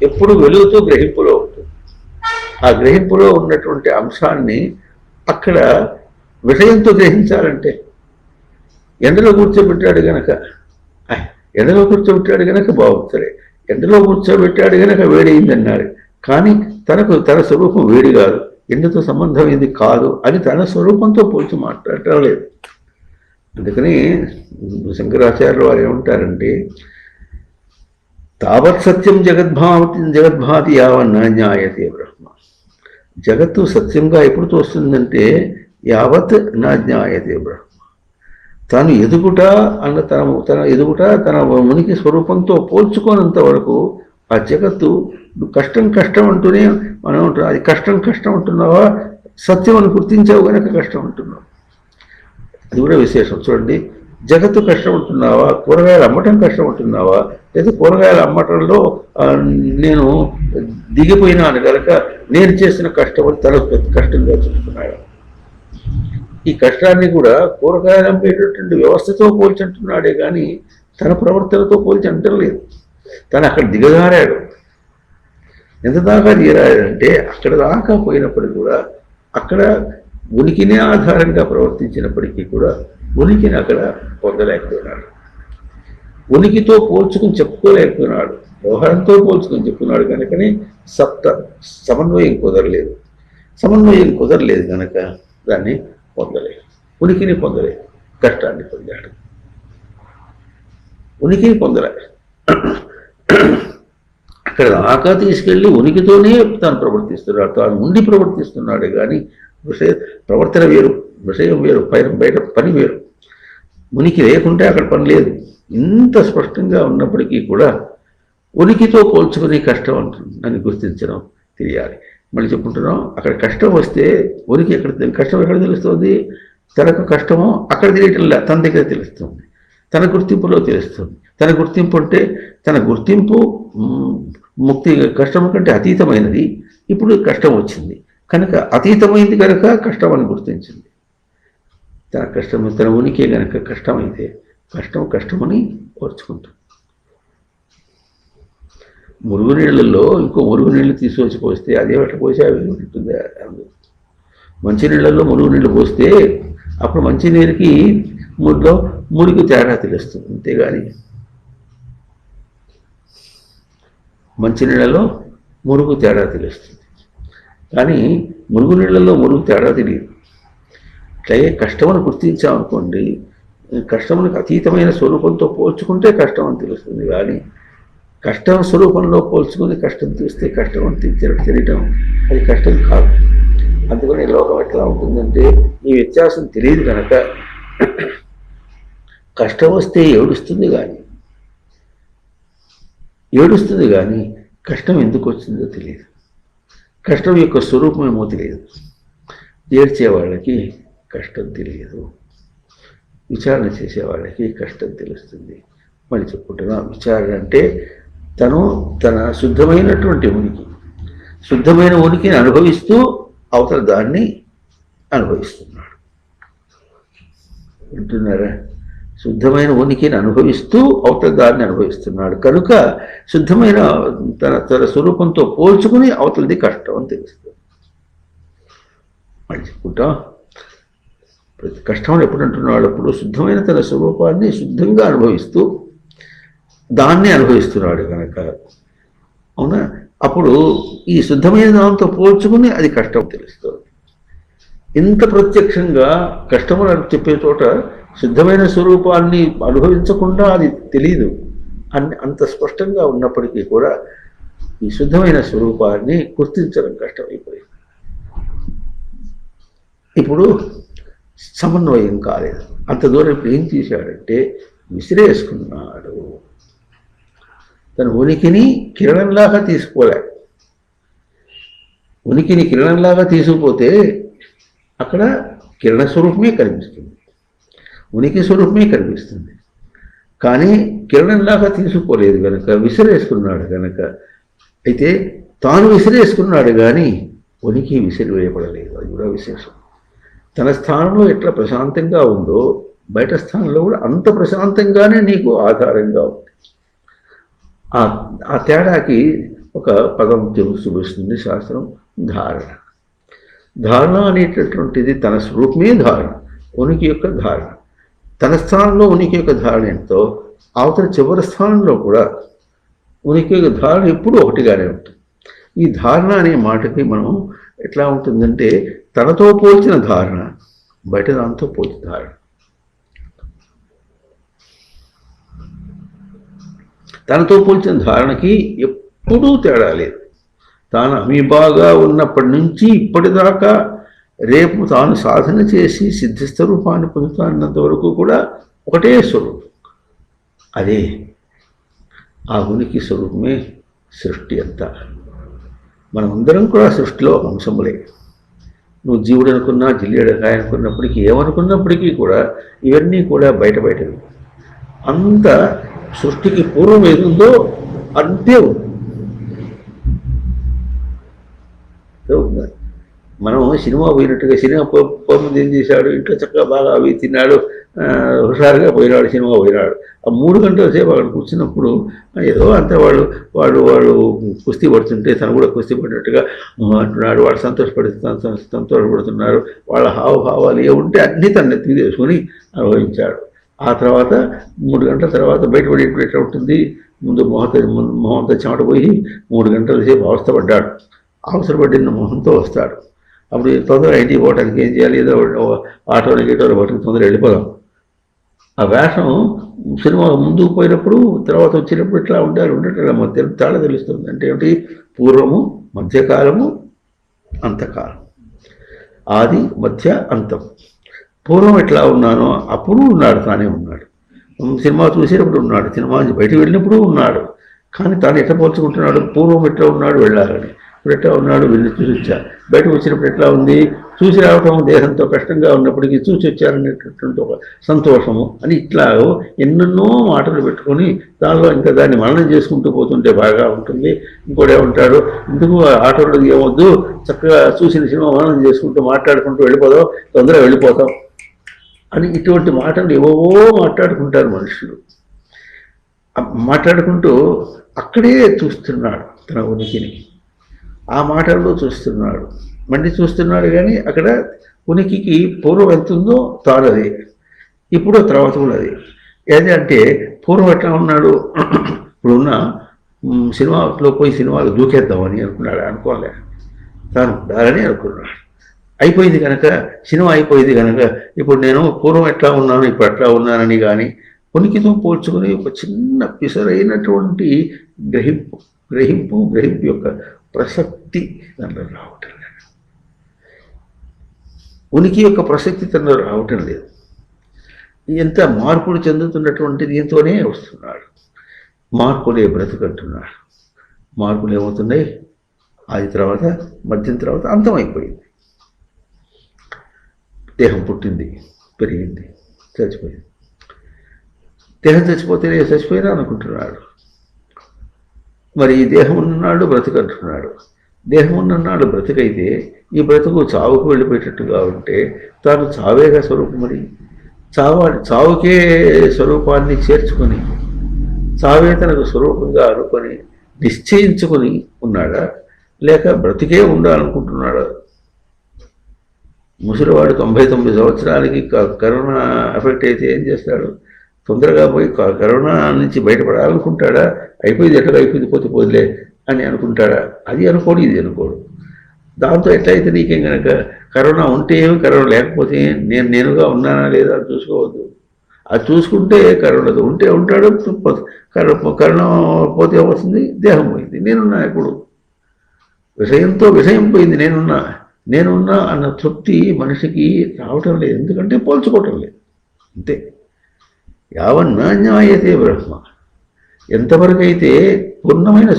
ఎప్పుడు వెలుగుతూ గ్రహింపులో ఉంటుంది. ఆ గ్రహింపులో ఉన్నటువంటి అంశాన్ని అక్కడ విషయంతో గ్రహించాలంటే ఎండలో కూర్చోబెట్టాడు గనక బాగుంటుంది. ఎండలో కూర్చోబెట్టాడు గనక వేడైందన్నాడు. కానీ తన స్వరూపం వేడి కాదు, ఎండతో సంబంధమైంది కాదు అని తన స్వరూపంతో పోల్చి మాట్లాడటం లేదు. అందుకని శంకరాచార్యులు వారు ఏమంటారంటే, తావత్ సత్యం జగద్భాతి యావన్న జ్ఞాయతే బ్రహ్మ. జగత్తు సత్యంగా ఎప్పుడు తోస్తుందంటే యావత్ నా జ్ఞాయతే బ్రహ్మ. తను ఎదుగుట అన్న తన ఎదుగుట తన ఉనికి స్వరూపంతో పోల్చుకోనంత వరకు ఆ జగత్తు కష్టం అంటూనే మనం ఉంటాం. అది కష్టం అంటున్నావా, సత్యం అని గుర్తించావు కనుక కష్టం అంటున్నావు. అది కూడా విశేషం. చూడండి, జగత్తు కష్టం అంటున్నావా, కూరగాయలు అమ్మటం కష్టం అంటున్నావా, లేదా కూరగాయలు అమ్మటంలో నేను దిగిపోయినాను కనుక నేను చేసిన కష్టం అని తన కష్టంగా చూస్తున్నాడు. ఈ కష్టాన్ని కూడా కూరగాయలు అమ్మేటటువంటి వ్యవస్థతో పోల్చి అంటున్నాడే కానీ తన ప్రవర్తనతో పోల్చి అంటలేదు. తను అక్కడ దిగజారాడు. ఎంత దాకా దిగరాడంటే అక్కడ దాకా పోయినప్పుడు కూడా అక్కడ ఉనికినే ఆధారంగా ప్రవర్తించినప్పటికీ కూడా ఉనికిని అక్కడ పొందలేకపోయినాడు. ఉనికితో పోల్చుకుని చెప్పుకోలేకపోయినాడు. వ్యవహారంతో పోల్చుకొని చెప్పుకున్నాడు కనుకనే సమన్వయం కుదరలేదు. సమన్వయం కుదరలేదు కనుక దాన్ని పొందలేదు. ఉనికిని పొందలేదు, కష్టాన్ని పొందాడు. ఉనికిని పొందలే. అక్కడ దాకా తీసుకెళ్ళి ఉనికితోనే తాను ప్రవర్తిస్తున్నాడు. తాను ఉండి ప్రవర్తిస్తున్నాడు కానీ ప్రవర్తన వేరు, విషయం వేరు, బయట పని వేరు. ఉనికి లేకుంటే అక్కడ పని లేదు. ఇంత స్పష్టంగా ఉన్నప్పటికీ కూడా ఉనికితో పోల్చుకునే కష్టం అని గుర్తించడం తెలియాలి. మళ్ళీ చెప్పుకుంటున్నాం, అక్కడ కష్టం వస్తే ఉనికి కష్టం ఎక్కడ తెలుస్తుంది? తనకు కష్టమో అక్కడ తెలియటంలా, తన దగ్గర తెలుస్తుంది, తన గుర్తింపులో తెలుస్తుంది. తన గుర్తింపు అంటే తన గుర్తింపు ముక్తి కష్టం కంటే అతీతమైనది. ఇప్పుడు కష్టం వచ్చింది కనుక అతీతమైంది కనుక కష్టం అని గుర్తించింది. తన కష్టం, తన ఉనికి కనుక కష్టమైతే కష్టమని ఓర్చుకుంటుంది. మురుగునీళ్ళల్లో ఇంకో మురుగునీళ్ళు తీసుకొచ్చి పోస్తే అదే వాటి పోసి అవి ఉంటుందా? మంచినీళ్ళల్లో మురుగునీళ్ళు పోస్తే అప్పుడు మంచినీరుకి మురికి తేడా తెలుస్తుంది. అంతేగాని మంచినీళ్ళలో మురుగు తేడా తెలుస్తుంది, కానీ మురుగునీళ్ళల్లో మురుగు తేడా తెలియదు. అట్లాగే కష్టమని గుర్తించామనుకోండి, కష్టమునికి అతీతమైన స్వరూపంతో పోల్చుకుంటే కష్టం అని తెలుస్తుంది. కానీ కష్టం స్వరూపంలో పోల్చుకుని కష్టం తీస్తే కష్టం అని తెలియటం అది కష్టం కాదు. అందుకని లోకం ఎట్లా ఉంటుందంటే ఈ వ్యత్యాసం తెలియదు కనుక కష్టం వస్తే ఏడుస్తుంది కానీ కష్టం ఎందుకు వచ్చిందో తెలియదు. కష్టం యొక్క స్వరూపమేమో తెలియదు. ఏడ్చే వాళ్ళకి కష్టం తెలియదు, విచారణ చేసే వాళ్ళకి కష్టం తెలుస్తుంది. మళ్ళీ చెప్పుకుంటున్నా, విచారణ అంటే తన శుద్ధమైనటువంటి శుద్ధమైన ఉనికిని అనుభవిస్తూ అవతల దాన్ని అనుభవిస్తున్నాడు. వింటున్నారా? శుద్ధమైన ఉనికిని అనుభవిస్తూ అవతల దాన్ని అనుభవిస్తున్నాడు కనుక శుద్ధమైన తన స్వరూపంతో పోల్చుకుని అవతలది కష్టం అని తెలుస్తుంది. మళ్ళీ చెప్పుకుంటాం, ప్రతి కష్టం ఎప్పుడు అంటున్నాడు? అప్పుడు శుద్ధమైన తన స్వరూపాన్ని శుద్ధంగా అనుభవిస్తూ దాన్ని అనుభవిస్తున్నాడు కనుక, అవునా? అప్పుడు ఈ శుద్ధమైన దాంతో పోల్చుకుని అది కష్టం తెలుస్తుంది. ఇంత ప్రత్యక్షంగా కష్టమని చెప్పే చోట శుద్ధమైన స్వరూపాన్ని అనుభవించకుండా అది తెలియదు అంత స్పష్టంగా ఉన్నప్పటికీ కూడా ఈ శుద్ధమైన స్వరూపాన్ని గుర్తించడం కష్టమైపోయింది. ఇప్పుడు సమన్వయం కాలేదు. అంత దూరం ఇప్పుడు ఏం చేశాడంటే విసిరేసుకున్నాడు. తన ఉనికిని కిరణంలాగా తీసుకోలే. ఉనికిని కిరణంలాగా తీసుకుపోతే అక్కడ కిరణ స్వరూపమే కనిపిస్తుంది, ఉనికి స్వరూపమే కనిపిస్తుంది. కానీ కిరణంలాగా తీసుకోలేదు కనుక విసిరేసుకున్నాడు కనుక, అయితే తాను విసిరేసుకున్నాడు కానీ ఉనికి విసిరివేయబడలేదు. అది కూడా విశేషం. తన స్థానంలో ఎట్లా ప్రశాంతంగా ఉందో బయట స్థానంలో కూడా అంత ప్రశాంతంగానే నీకు ఆధారంగా ఉంది. ఆ తేడాకి ఒక పదం చూపిస్తుంది శాస్త్రం, ధారణ. ధారణ అనేటటువంటిది తన స్వరూపమే ధారణ, ఉనికి యొక్క ధారణ. తన స్థానంలో ఉనికి యొక్క ధారణ ఎంతో అవతల చివరి స్థానంలో కూడా ఉనికి యొక్క ధారణ ఎప్పుడూ ఒకటిగానే ఉంటుంది. ఈ ధారణ అనే మాటకి మనం ఎట్లా ఉంటుందంటే తనతో పోల్చిన ధారణ, బయట దాంతో పోల్చిన ధారణ. తనతో పోల్చిన ధారణకి ఎప్పుడూ తేడా లేదు. తాను అమీబాగా ఉన్నప్పటి నుంచి ఇప్పటిదాకా రేపు తాను సాధన చేసి సిద్ధిస్వరూపాన్ని పొందుతానంత వరకు కూడా ఒకటే స్వరూపం. అదే ఆ ఉనికి స్వరూపమే సృష్టి అంతా. మనమందరం కూడా సృష్టిలో అంశములే. నువ్వు జీవుడు అనుకున్నా, జిల్లేడకాయ అనుకున్నప్పటికీ, ఏమనుకున్నప్పటికీ కూడా ఇవన్నీ కూడా బయటవి. అంత సృష్టికి పూర్వం ఏదుందో అంతే ఉంది. మనం సినిమా పోయినట్టుగా సినిమా పోముందు ఏం చేశాడు? ఇంట్లో చక్కగా బాగా అవి తిన్నాడు, హుషారుగా పోయినాడు, సినిమా పోయినాడు. ఆ 3 గంటల సేపు అక్కడ కూర్చున్నప్పుడు ఏదో అంతా వాడు కుస్తీ పడుతుంటే తను కూడా కుస్తీ పడినట్టుగా అంటున్నాడు. వాడు సంతోషపడుతున్నారు. వాళ్ళ హావభావాలు ఏముంటే అన్నీ తను నెత్తికి తీసుకొని అనుభవించాడు. ఆ తర్వాత 3 గంటల తర్వాత బయటపడేటప్పుడు ఎట్లా ఉంటుంది, ముందు మొహంతో చెమట పోయి 3 గంటల సేపు అవస్థపడ్డాడు. అవసరపడిన మొహంతో వస్తాడు. అప్పుడు తొందరగా ఇంటికి పోవడానికి ఏం చేయాలి, ఏదో ఆటోలు గీటోలు పట్టుకుని తొందరగా వెళ్ళిపోదాం. ఆ వేషం సినిమా ముందుకు పోయినప్పుడు తర్వాత వచ్చినప్పుడు ఇట్లా ఉండేట మధ్య తేడా తెలుస్తుంది. అంటే ఏమిటి, పూర్వము, మధ్యకాలము, అంతకాలం, ఆది మధ్య అంతం. పూర్వం ఎట్లా ఉన్నానో అప్పుడు ఉన్నాడు, తానే ఉన్నాడు. సినిమా చూసేటప్పుడు ఉన్నాడు, సినిమా నుంచి బయటకు వెళ్ళినప్పుడు ఉన్నాడు. కానీ తాను ఎట్లా పోల్చుకుంటున్నాడు, పూర్వం ఎట్లా ఉన్నాడు వెళ్ళాలని, ఇప్పుడు ఎట్లా ఉన్నాడు వెళ్ళి చూసి వచ్చా, బయటకు వచ్చినప్పుడు ఎట్లా ఉంది, చూసి రావటం దేహంతో కష్టంగా ఉన్నప్పటికీ చూసి వచ్చారనేటటువంటి ఒక సంతోషము అని ఇట్లా ఎన్నెన్నో మాటలు పెట్టుకొని దానిలో ఇంకా దాన్ని మననం చేసుకుంటూ పోతుంటే బాగా ఉంటుంది. ఇంకోటి ఏమంటాడు, ఇందుకు ఆటోలో ఏమొద్దు, చక్కగా చూసిన సినిమా మననం చేసుకుంటూ మాట్లాడుకుంటూ వెళ్ళిపోదాం, తొందరగా వెళ్ళిపోతాం అని ఇటువంటి మాటలు ఏవో మాట్లాడుకుంటారు మనుషులు. మాట్లాడుకుంటూ అక్కడే చూస్తున్నాడు తన ఉనికిని, ఆ మాటల్లో చూస్తున్నాడు, మళ్ళీ చూస్తున్నాడు. కానీ అక్కడ ఉనికికి పూర్వం ఎంత ఉందో తాను అదే, ఇప్పుడు తర్వాత కూడా అది. ఏది అంటే పూర్వం ఎట్లా ఉన్నాడు, ఇప్పుడున్న సినిమాలో పోయి సినిమాలు దూకేద్దామని అనుకోలే, తాను ఉండాలని అనుకున్నాడు. అయిపోయింది కనుక, సినిమా అయిపోయింది కనుక ఇప్పుడు నేను పూర్వం ఎట్లా ఉన్నాను ఇప్పుడు ఎట్లా ఉన్నానని కానీ ఉనికితో పోల్చుకుని ఒక చిన్న పిసరైనటువంటి గ్రహింపు యొక్క ప్రసక్తి తనలో రావటం లేదు. ఉనికి యొక్క ప్రసక్తి తనలో రావటం లేదు. ఎంత మార్పులు చెందుతున్నటువంటి దీంతోనే వస్తున్నాడు. మార్పులే బ్రతుకంటున్నాడు. మార్పులు ఏమవుతున్నాయి, ఆది తర్వాత మధ్యం తర్వాత అంతం అయిపోయింది. దేహం పుట్టింది, పెరిగింది, చచ్చిపోయింది. దేహం చచ్చిపోతేనే చచ్చిపోయినా అనుకుంటున్నాడు. మరి ఈ దేహం ఉన్ననాడు బ్రతుకంటున్నాడు. దేహం ఉన్ననాడు బ్రతుకైతే ఈ బ్రతుకు చావుకు వెళ్ళిపోయేటట్టుగా ఉంటే తాను చావేగా స్వరూపం. మరి చావుకే స్వరూపాన్ని చేర్చుకొని చావే తనకు స్వరూపంగా అనుకొని నిశ్చయించుకొని ఉన్నాడా, లేక బ్రతికే ఉండాలనుకుంటున్నాడా? ముసలివాడు 99 సంవత్సరాలకి కరోనా ఎఫెక్ట్ అయితే ఏం చేస్తాడు, తొందరగా పోయి కరోనా నుంచి బయటపడాలనుకుంటాడా? అయిపోయింది, ఎట్లా అయిపోయింది, పోతే అని అనుకుంటాడా? అది అనుకోడు, ఇది అనుకోడు. దాంతో ఎట్లయితే నీకేం కనుక కరోనా ఉంటే ఏమి, కరోనా లేకపోతే నేనుగా ఉన్నానా లేదా అని చూసుకోవద్దు. అది చూసుకుంటే కరోనా ఉంటే ఉంటాడు, కరోనా పోతే వస్తుంది, దేహం పోయింది, నేనున్నా. ఇప్పుడు విషయంతో విషయం పోయింది, నేనున్నా అన్న తృప్తి మనిషికి రావటం లేదు. ఎందుకంటే పోల్చుకోవటం లేదు, అంతే. యావన్నా న్యాయతే బ్రహ్మ, ఎంతవరకు అయితే పూర్ణమైన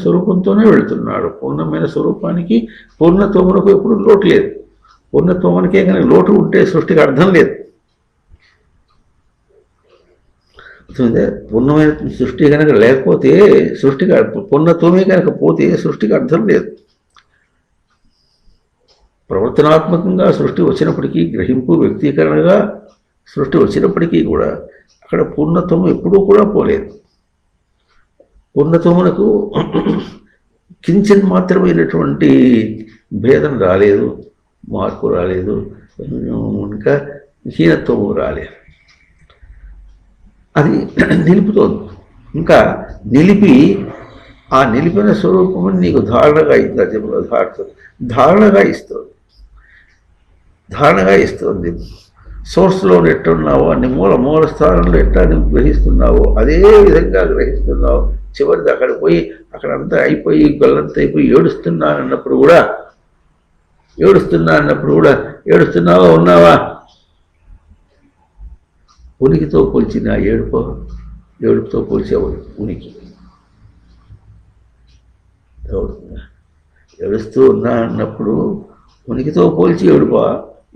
స్వరూపంతోనే వెళుతున్నాడు. పూర్ణమైన స్వరూపానికి, పూర్ణత్వమునకు ఎప్పుడు లోటు లేదు. పూర్ణత్వమునికే కనుక లోటు ఉంటే సృష్టికి అర్థం లేదు. పూర్ణమైన సృష్టి కనుక లేకపోతే సృష్టికి పూర్ణత్వమే కనుక పోతే సృష్టికి అర్థం లేదు. ప్రవర్తనాత్మకంగా సృష్టి వచ్చినప్పటికీ, గ్రహింపు వ్యక్తీకరణగా సృష్టి వచ్చినప్పటికీ కూడా అక్కడ పూర్ణత్వం ఎప్పుడూ కూడా పోలేదు. పూర్ణత్వమునకు కించిన్ మాత్రమైనటువంటి భేదం రాలేదు, మార్పు రాలేదు, ఇంకా హీనత్వము రాలేదు. అది నిలుపుతోంది. ఇంకా ఆ నిలిపిన స్వరూపము నీకు ధారణగా ధారణగా ఇస్తుంది. సోర్స్లో ఎట్టున్నావో అన్ని మూల స్థానంలో ఎట్లా నువ్వు గ్రహిస్తున్నావో అదే విధంగా గ్రహిస్తున్నావు. చివరిది అక్కడికి పోయి అక్కడంతా అయిపోయి గొల్లంతా అయిపోయి ఏడుస్తున్నానన్నప్పుడు కూడా ఏడుస్తున్నావా, ఉన్నావా? ఉనికితో పోల్చిన ఏడుపుతో పోల్చేవాడు ఉనికి. ఏడుస్తూ ఉన్నా అన్నప్పుడు ఉనికితో పోల్చి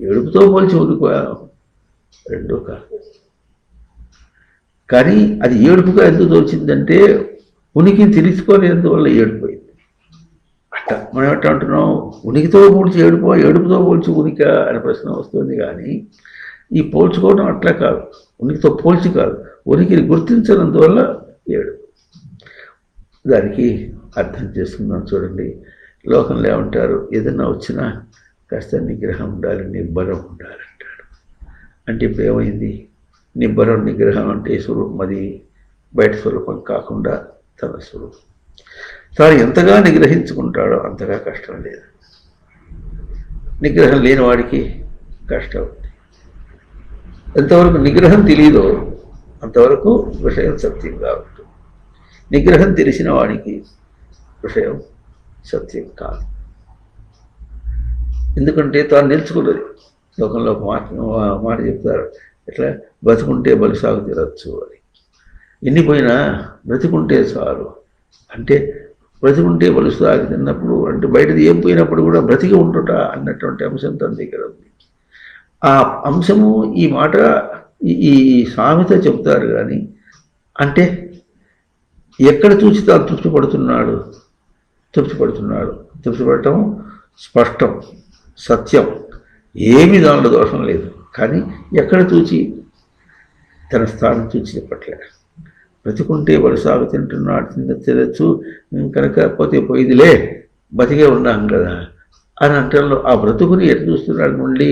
ఏడుపుతో పోల్చి ఉనికిపా, రెండో కాదు. కానీ అది ఏడుపుగా ఎందుకు తోచిందంటే ఉనికిని తెలుసుకోలేనందువల్ల ఏడిపోయింది. అట్ట మనం ఎట్లా అంటున్నాం, ఉనికితో పోల్చి ఏడుపుతో పోల్చి ఉనిక అనే ప్రశ్న వస్తుంది. కానీ ఈ పోల్చుకోవడం అట్లా కాదు, ఉనికితో పోల్చి కాదు, ఉనికిని గుర్తించినందువల్ల ఏడు. దానికి అర్థం చేసుకుందాం. చూడండి, లోకంలో ఏమంటారు, ఏదన్నా వచ్చినా కాస్త నిగ్రహం ఉండాలి, నిబ్బరం ఉండాలంటాడు. అంటే ఇప్పుడు ఏమైంది? నిబ్బరం నిగ్రహం అంటే స్వరూపం, అది బయట స్వరూపం కాకుండా తన స్వరూపం. తాను ఎంతగా నిగ్రహించుకుంటాడో అంతగా కష్టం లేదు. నిగ్రహం లేని వాడికి కష్టం. ఎంతవరకు నిగ్రహం తెలియదో అంతవరకు విషయం సత్యంగా ఉంటుంది. నిగ్రహం తెలిసిన వాడికి విషయం సత్యం కాదు. ఎందుకంటే తాను నిలుచుకున్నది. లోకంలో మాట చెప్తారు, ఎట్లా బతుకుంటే బలిసాగు తిరగచ్చు అని. ఎన్నిపోయినా బ్రతుకుంటే చాలు. అంటే బ్రతికుంటే బలిసాగు తిన్నప్పుడు అంటే బయటది ఏం పోయినప్పుడు కూడా బ్రతికి ఉంటుట అన్నటువంటి అంశం తన దగ్గర ఉంది. ఆ అంశము ఈ మాట ఈ సామెత చెప్తారు. కానీ అంటే ఎక్కడ చూసి తాను తృప్తిపడటం స్పష్టం, సత్యం, ఏమి దానిలో దోషం లేదు. కానీ ఎక్కడ చూచి తన స్థానం చూచి చెప్పట్లే. బ్రతికుంటే వలసాగు తింటున్నాడు, తినచ్చు, కనుక పోతే పోయిదిలే, బతికే ఉన్నాం కదా అని అంటల్లో ఆ బ్రతుకుని ఎటు చూస్తున్నాడు? నుండి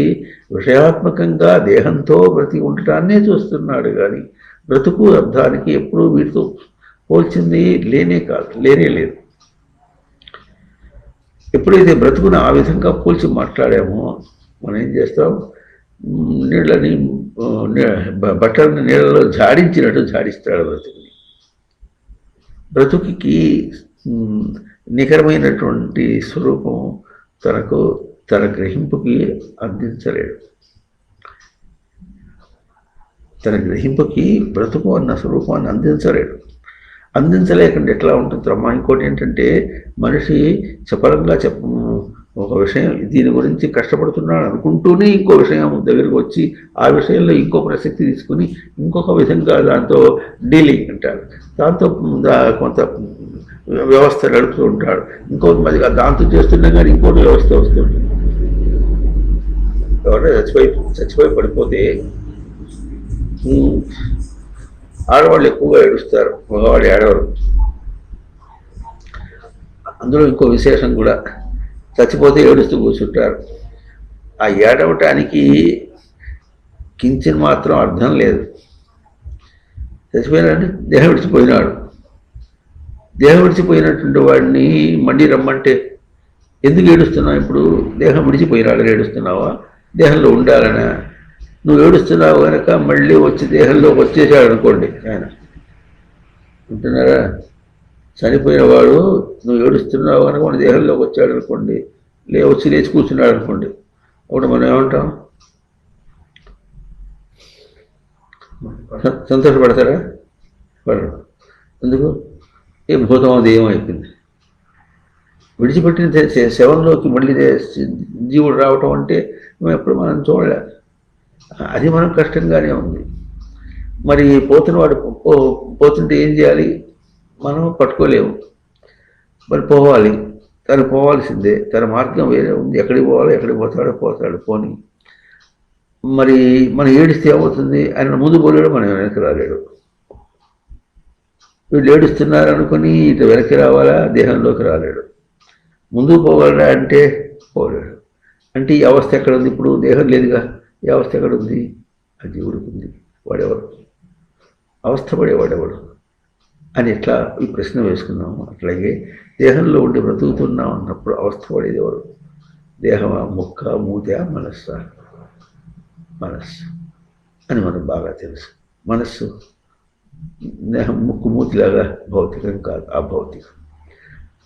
విషయాత్మకంగా దేహంతో బ్రతికి ఉండటాన్నే చూస్తున్నాడు. కానీ బ్రతుకు అర్థానికి ఎప్పుడూ వీటితో పోల్చింది లేనే లేదు. ఎప్పుడైతే బ్రతుకుని ఆ విధంగా పోల్చి మాట్లాడామో మనం ఏం చేస్తాం? నీళ్ళని బట్టలని నీళ్ళలో జాడించినట్టు జాడిస్తాడు బ్రతుకుని. బ్రతుకుకి నికరమైనటువంటి స్వరూపం తన గ్రహింపుకి అందించలేడు. తన గ్రహింపుకి బ్రతుకు అన్న స్వరూపాన్ని అందించలేకుండా ఎట్లా ఉంటుందమ్మా? ఇంకోటి ఏంటంటే, మనిషి చపలంగా ఒక విషయం దీని గురించి కష్టపడుతున్నాడు అనుకుంటూనే ఇంకో విషయం దగ్గరికి వచ్చి ఆ విషయంలో ఇంకో ప్రసక్తి తీసుకుని ఇంకొక విధంగా దాంతో డీలింగ్ అంటారు. దాంతో కొంత వ్యవస్థ నడుపుతూ ఉంటాడు. ఇంకోటి మధ్యగా దాంతో చేస్తున్నా కానీ ఇంకోటి వ్యవస్థ వస్తుంటుంది. ఎవరైనా చచ్చిపోయి పడిపోతే ఆడవాళ్ళు ఎక్కువగా ఏడుస్తారు, మగవాళ్ళు ఏడవరు. అందులో ఇంకో విశేషం కూడా, చచ్చిపోతే ఏడుస్తూ కూర్చుంటారు. ఆ ఏడవటానికి కించిన్ మాత్రం అర్థం లేదు. చచ్చిపోయినాడు, దేహం విడిచిపోయినాడు. దేహం విడిచిపోయినటువంటి వాడిని మళ్ళీ రమ్మంటే ఎందుకు ఏడుస్తున్నావు? ఇప్పుడు దేహం విడిచిపోయినాడు ఏడుస్తున్నావా? దేహంలో ఉండాలనా? నువ్వు ఏడుస్తున్నావు కనుక మళ్ళీ వచ్చి దేహంలోకి వచ్చేసాడు అనుకోండి, ఆయన ఉంటున్నారా? చనిపోయిన వాడు నువ్వు ఏడుస్తున్నావు కనుక మన దేహంలోకి వచ్చాడు అనుకోండి, వచ్చి లేచి కూర్చున్నాడు అనుకోండి, అప్పుడు మనం ఏమంటాం? సంతోషపడతారా? పడరు. ఎందుకు? ఏ భూతం అది ఏమైపోయింది. విడిచిపెట్టిన శవంలోకి మళ్ళీ జీవుడు రావటం అంటే ఎప్పుడు మనం చూడలే. అది మనం కష్టంగానే ఉంది. మరి పోతుంటే ఏం చేయాలి? మనం పట్టుకోలేము. మరి పోవాలి, తను పోవాల్సిందే. తన మార్గం వేరే ఉంది. ఎక్కడికి పోవాలి, ఎక్కడికి పోతాడు పోని. మరి మనం ఏడిస్తే ఏమవుతుంది? ఆయన ముందు పోలేడు, మనం వెనక్కి రాలేడు. వీళ్ళు ఏడుస్తున్నారు అనుకుని ఇటు వెనక్కి రావాలా? దేహంలోకి రాలేడు. ముందుకు పోవాలా అంటే పోలేడు. అంటే ఈ అవస్థ ఎక్కడ ఉంది? ఇప్పుడు దేహం లేదుగా, ఈ అవస్థ ఎక్కడ ఉంది? ఆ జీవుడికి ఉంది. వాడెవడు? అవస్థ పడేవాడెవడు అని ఎట్లా ఈ ప్రశ్న వేసుకున్నాము. అట్లాగే దేహంలో ఉండి బ్రతుకుతున్నాం అన్నప్పుడు అవస్థ పడేది ఎవరు? దేహమా, ముక్క, మూత, మనస్సా? మనస్సు అని మనకు బాగా తెలుసు. మనస్సు దేహం ముక్కు మూతిలాగా భౌతికం కాదు, అభౌతికం.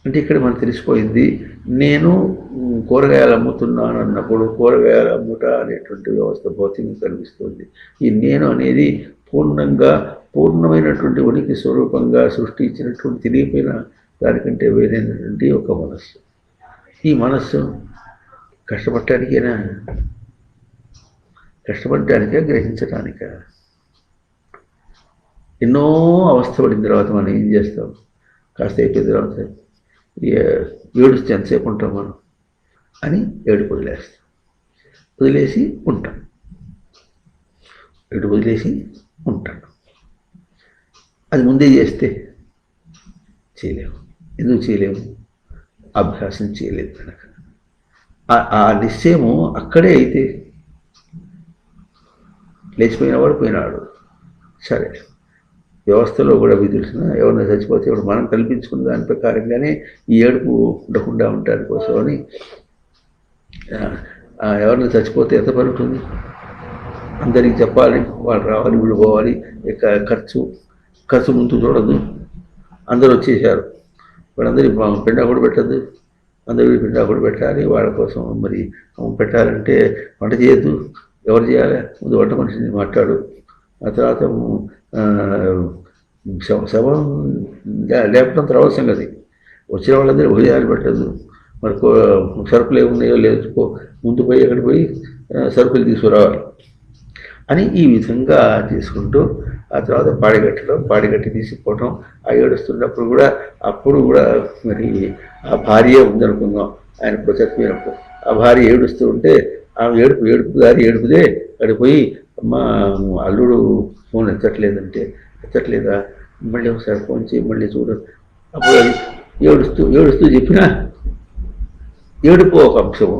అంటే ఇక్కడ మనకు తెలిసిపోయింది, నేను కూరగాయలు అమ్ముతున్నాను అన్నప్పుడు కూరగాయలు అమ్ముట అనేటువంటి వ్యవస్థ భౌతికం కనిపిస్తుంది. ఈ నేను అనేది పూర్ణమైనటువంటి ఉనికి స్వరూపంగా సృష్టి ఇచ్చినటువంటి తెలియపోయిన దానికంటే వేరైనటువంటి ఒక మనస్సు. ఈ మనస్సు కష్టపడటానికేనా? కష్టపడటానికే, గ్రహించడానికా? ఎన్నో అవస్థపడిన తర్వాత మనం ఏం చేస్తాం? కాస్త అయిపోయిన తర్వాత ఏడుస్తే ఎంతసేపు ఉంటాం మనం అని ఏడుపు వదిలేస్తాం. వదిలేసి ఉంటాం. ఇటు వదిలేసి ఉంటాడు. అది ముందే చేస్తే చేయలేము. ఎందుకు చేయలేము? అభ్యాసం చేయలేదు కనుక. ఆ నిశ్చయము అక్కడే అయితే లేచిపోయినవాడు పోయినాడు. సరే, వ్యవస్థలో కూడా మీకు తెలిసిన ఎవరైనా చచ్చిపోతే ఇప్పుడు మనం కల్పించుకున్న దాని ప్రకారంగానే ఈ ఏడుపు ఉండకుండా ఉండటాని కోసమని ఎవరైనా చచ్చిపోతే ఎంత పని ఉంటుంది? అందరికి చెప్పాలి, వాళ్ళు రావాలి, వీళ్ళు పోవాలి, ఖర్చు ముందు చూడదు. అందరూ వచ్చేసారు, వాళ్ళందరికీ పిండా కూడా పెట్టద్దు, అందరికీ పిండా కూడా పెట్టాలి. వాళ్ళ కోసం మరి పెట్టాలంటే వంట చేయొద్దు. ఎవరు చేయాలి? ముందు వంట మనిషిని మాట్లాడు. ఆ తర్వాత శవం లేపడం తర్వాత సంగతి. వచ్చిన వాళ్ళందరూ భోజనాలు పెట్టద్దు. మరి సరుకులు ఏమున్నాయో లేదు, ముందు పోయి ఎక్కడ పోయి సరుకులు తీసుకురావాలి అని ఈ విధంగా చేసుకుంటూ ఆ తర్వాత పాడిగట్టి తీసుకుపోవటం. ఆ ఏడుస్తున్నప్పుడు కూడా అప్పుడు కూడా మరి ఆ భార్య ఉందనుకుందాం, ఆయన ఇప్పుడు చచ్చిపోయినప్పుడు ఆ భార్య ఏడుస్తూ ఉంటే ఆ ఏడుపుదే అక్కడికి పోయి మా అల్లుడు ఫోన్ ఎత్తట్లేదా, మళ్ళీ ఒకసారి ఫోన్ చేయి, మళ్ళీ చూడదు. అప్పుడు అది ఏడుస్తూ చెప్పినా ఏడుపు ఒక అంశము.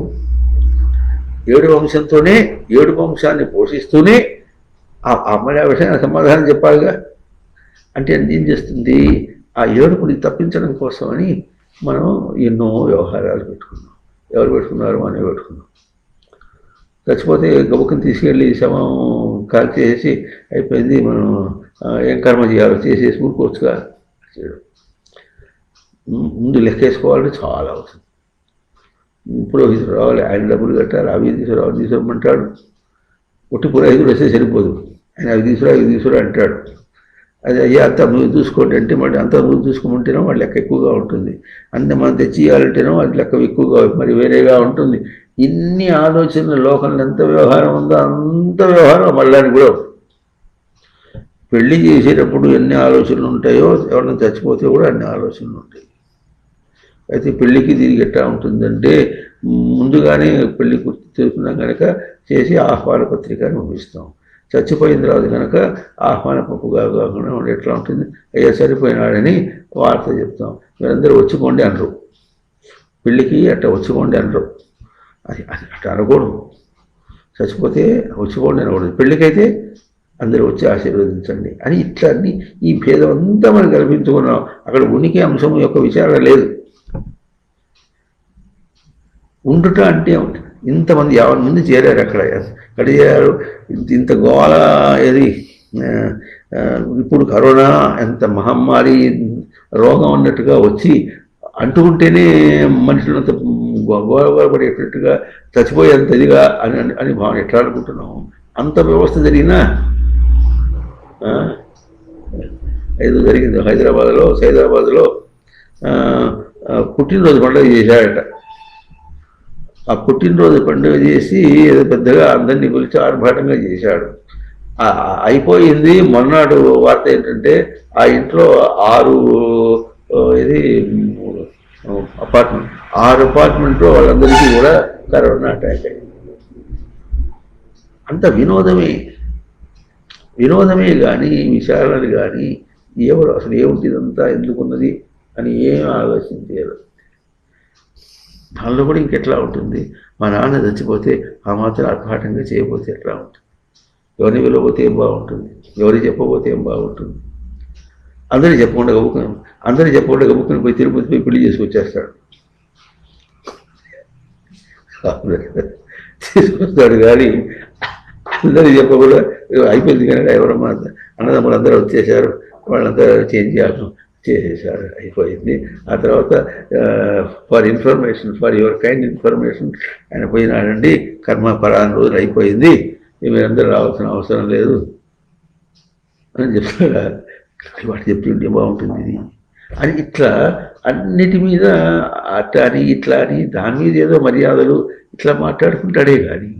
ఏడుపు అంశంతోనే ఏడుపు అంశాన్ని పోషిస్తూనే మళ్ళీ ఆ విషయాన్ని సమాధానం చెప్పాలిగా. అంటే ఏం చేస్తుంది? ఆ ఏడుపుని తప్పించడం కోసమని మనం ఎన్నో వ్యవహారాలు పెట్టుకున్నాం. ఎవరు పెట్టుకున్నారు? మనమే పెట్టుకున్నాం. చచ్చిపోతే గబుక్కుని తీసుకెళ్ళి శవం కాల్ చేసి అయిపోయింది, మనం ఏం కర్మ చేయాలో చేసేసి ఊరుకోవచ్చుగా. ముందు లెక్కేసుకోవాలంటే చాలా అవసరం. పురోహితుడు రావాలి, ఆయన డబ్బులు కట్టాలి, అవి తీసుకురమ్మంటాడు. ఒట్టి పురోహితుడు వస్తే సరిపోదు, ఆయన అవి తీసుకురా అంటాడు. అది అయ్యా అంతా నువ్వు చూసుకోండి అంటే మళ్ళీ అంతా నువ్వు చూసుకోమంటేనో వాడు లెక్క ఎక్కువగా ఉంటుంది. అంతే మనం తెచ్చియాలంటేనో అది లెక్క ఎక్కువగా మరి వేరేగా ఉంటుంది. ఇన్ని ఆలోచనలు లోకంలో ఎంత వ్యవహారం ఉందో అంత వ్యవహారం మళ్ళీ కూడా. పెళ్లి చేసేటప్పుడు ఎన్ని ఆలోచనలు ఉంటాయో ఎవరైనా చచ్చిపోతే కూడా అన్ని ఆలోచనలు ఉంటాయి. అయితే పెళ్లికి తిరిగి ఎట్లా ఉంటుందంటే ముందుగానే పెళ్లి గుర్తు తెలుసుకున్నాం కనుక చేసి ఆహ్వాన పత్రికను పంపిస్తాం. చచ్చిపోయిన తర్వాత కనుక ఆహ్వాన పప్పుగా కాకుండా ఎట్లా ఉంటుంది, అయ్యా సరిపోయినాడని వార్త చెప్తాం. మీరందరూ వచ్చుకోండి అనరు, పెళ్ళికి అట్లా వచ్చుకోండి అనరు. అది అట్లా అనకూడదు. చచ్చిపోతే వచ్చుకోండి అనకూడదు, పెళ్ళికైతే అందరూ వచ్చి ఆశీర్వదించండి అని ఇట్లా అన్ని ఈ భేదం అంతా మనం కల్పించుకున్నాం. అక్కడ ఉనికి అంశం యొక్క విచారణ లేదు. ఉండుట అంటే ఇంతమంది 50 మంది చేరారు అక్కడ చేరారు. ఇంత గోళ ఏది ఇప్పుడు కరోనా ఎంత మహమ్మారి రోగం అన్నట్టుగా వచ్చి అంటుకుంటేనే మనుషులంత గోళపడేటట్టుగా చచ్చిపోయేంత ఇదిగా అని భావన ఎట్లా అనుకుంటున్నాము. అంత వ్యవస్థ జరిగినా ఏదో జరిగింది సైదరాబాద్లో పుట్టినరోజు పండుగ చేశాడట. ఆ పుట్టినరోజు పండుగ చేసి ఏదో పెద్దగా అందరినీ పిలిచి ఆర్భాటంగా చేశాడు. అయిపోయింది. మొన్నటి వార్త ఏంటంటే ఆ ఇంట్లో 6 అపార్ట్మెంట్లో వాళ్ళందరికీ కూడా కరోనా అటాక్ అయింది. అంత వినోదమే కానీ విచారాలు కానీ ఎవరు అసలు ఏమిటి ఇదంతా ఎందుకున్నది అని ఏం ఆలోచించారు. దానిలో కూడా ఇంకెట్లా ఉంటుంది? మా నాన్న చచ్చిపోతే ఆ మాత్రం ఆర్భాటంగా చేయబోతే ఎట్లా ఉంటుంది? ఎవరిని వెళ్ళబోతే ఏం బాగుంటుంది? ఎవరికి చెప్పబోతే ఏం బాగుంటుంది? అందరినీ చెప్పకుండా గబుక్కుని పోయి తిరుపతి పోయి పెళ్లి చేసుకొచ్చేస్తాడు. తీసుకొస్తాడు కానీ అందరికీ చెప్పకుండా అయిపోయింది. కానీ ఎవరమ్మా అన్నదమ్ములు అందరూ వచ్చేసారు, వాళ్ళంతా చేంజ్ చేసేసారు, అయిపోయింది. ఆ తర్వాత ఫర్ యువర్ కైండ్ ఇన్ఫర్మేషన్ ఆయన పోయినాడండి, కర్మ పరాని రోజులు అయిపోయింది, మీరందరూ రావాల్సిన అవసరం లేదు అని చెప్తాడా? వాడు చెప్తుంటే బాగుంటుంది ఇది అని ఇట్లా అన్నిటి మీద అట్లా అని ఇట్లా అని దాని మీద ఏదో మర్యాదలు ఇట్లా మాట్లాడుకుంటాడే కానీ.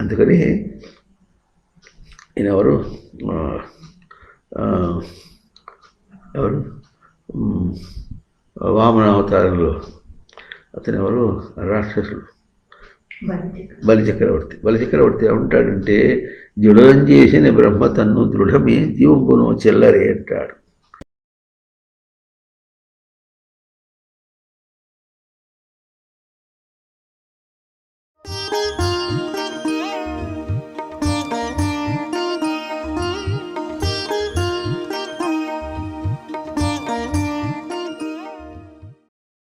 అందుకని ఈయన ఎవరు వామన అవతారంలో అతను ఎవరు రాక్షసులు బలిచక్రవర్తి ఏమంటాడంటే, దృఢం చేసిన బ్రహ్మ తన్ను దృఢమే జీవంబును చెల్లరే అంటాడు.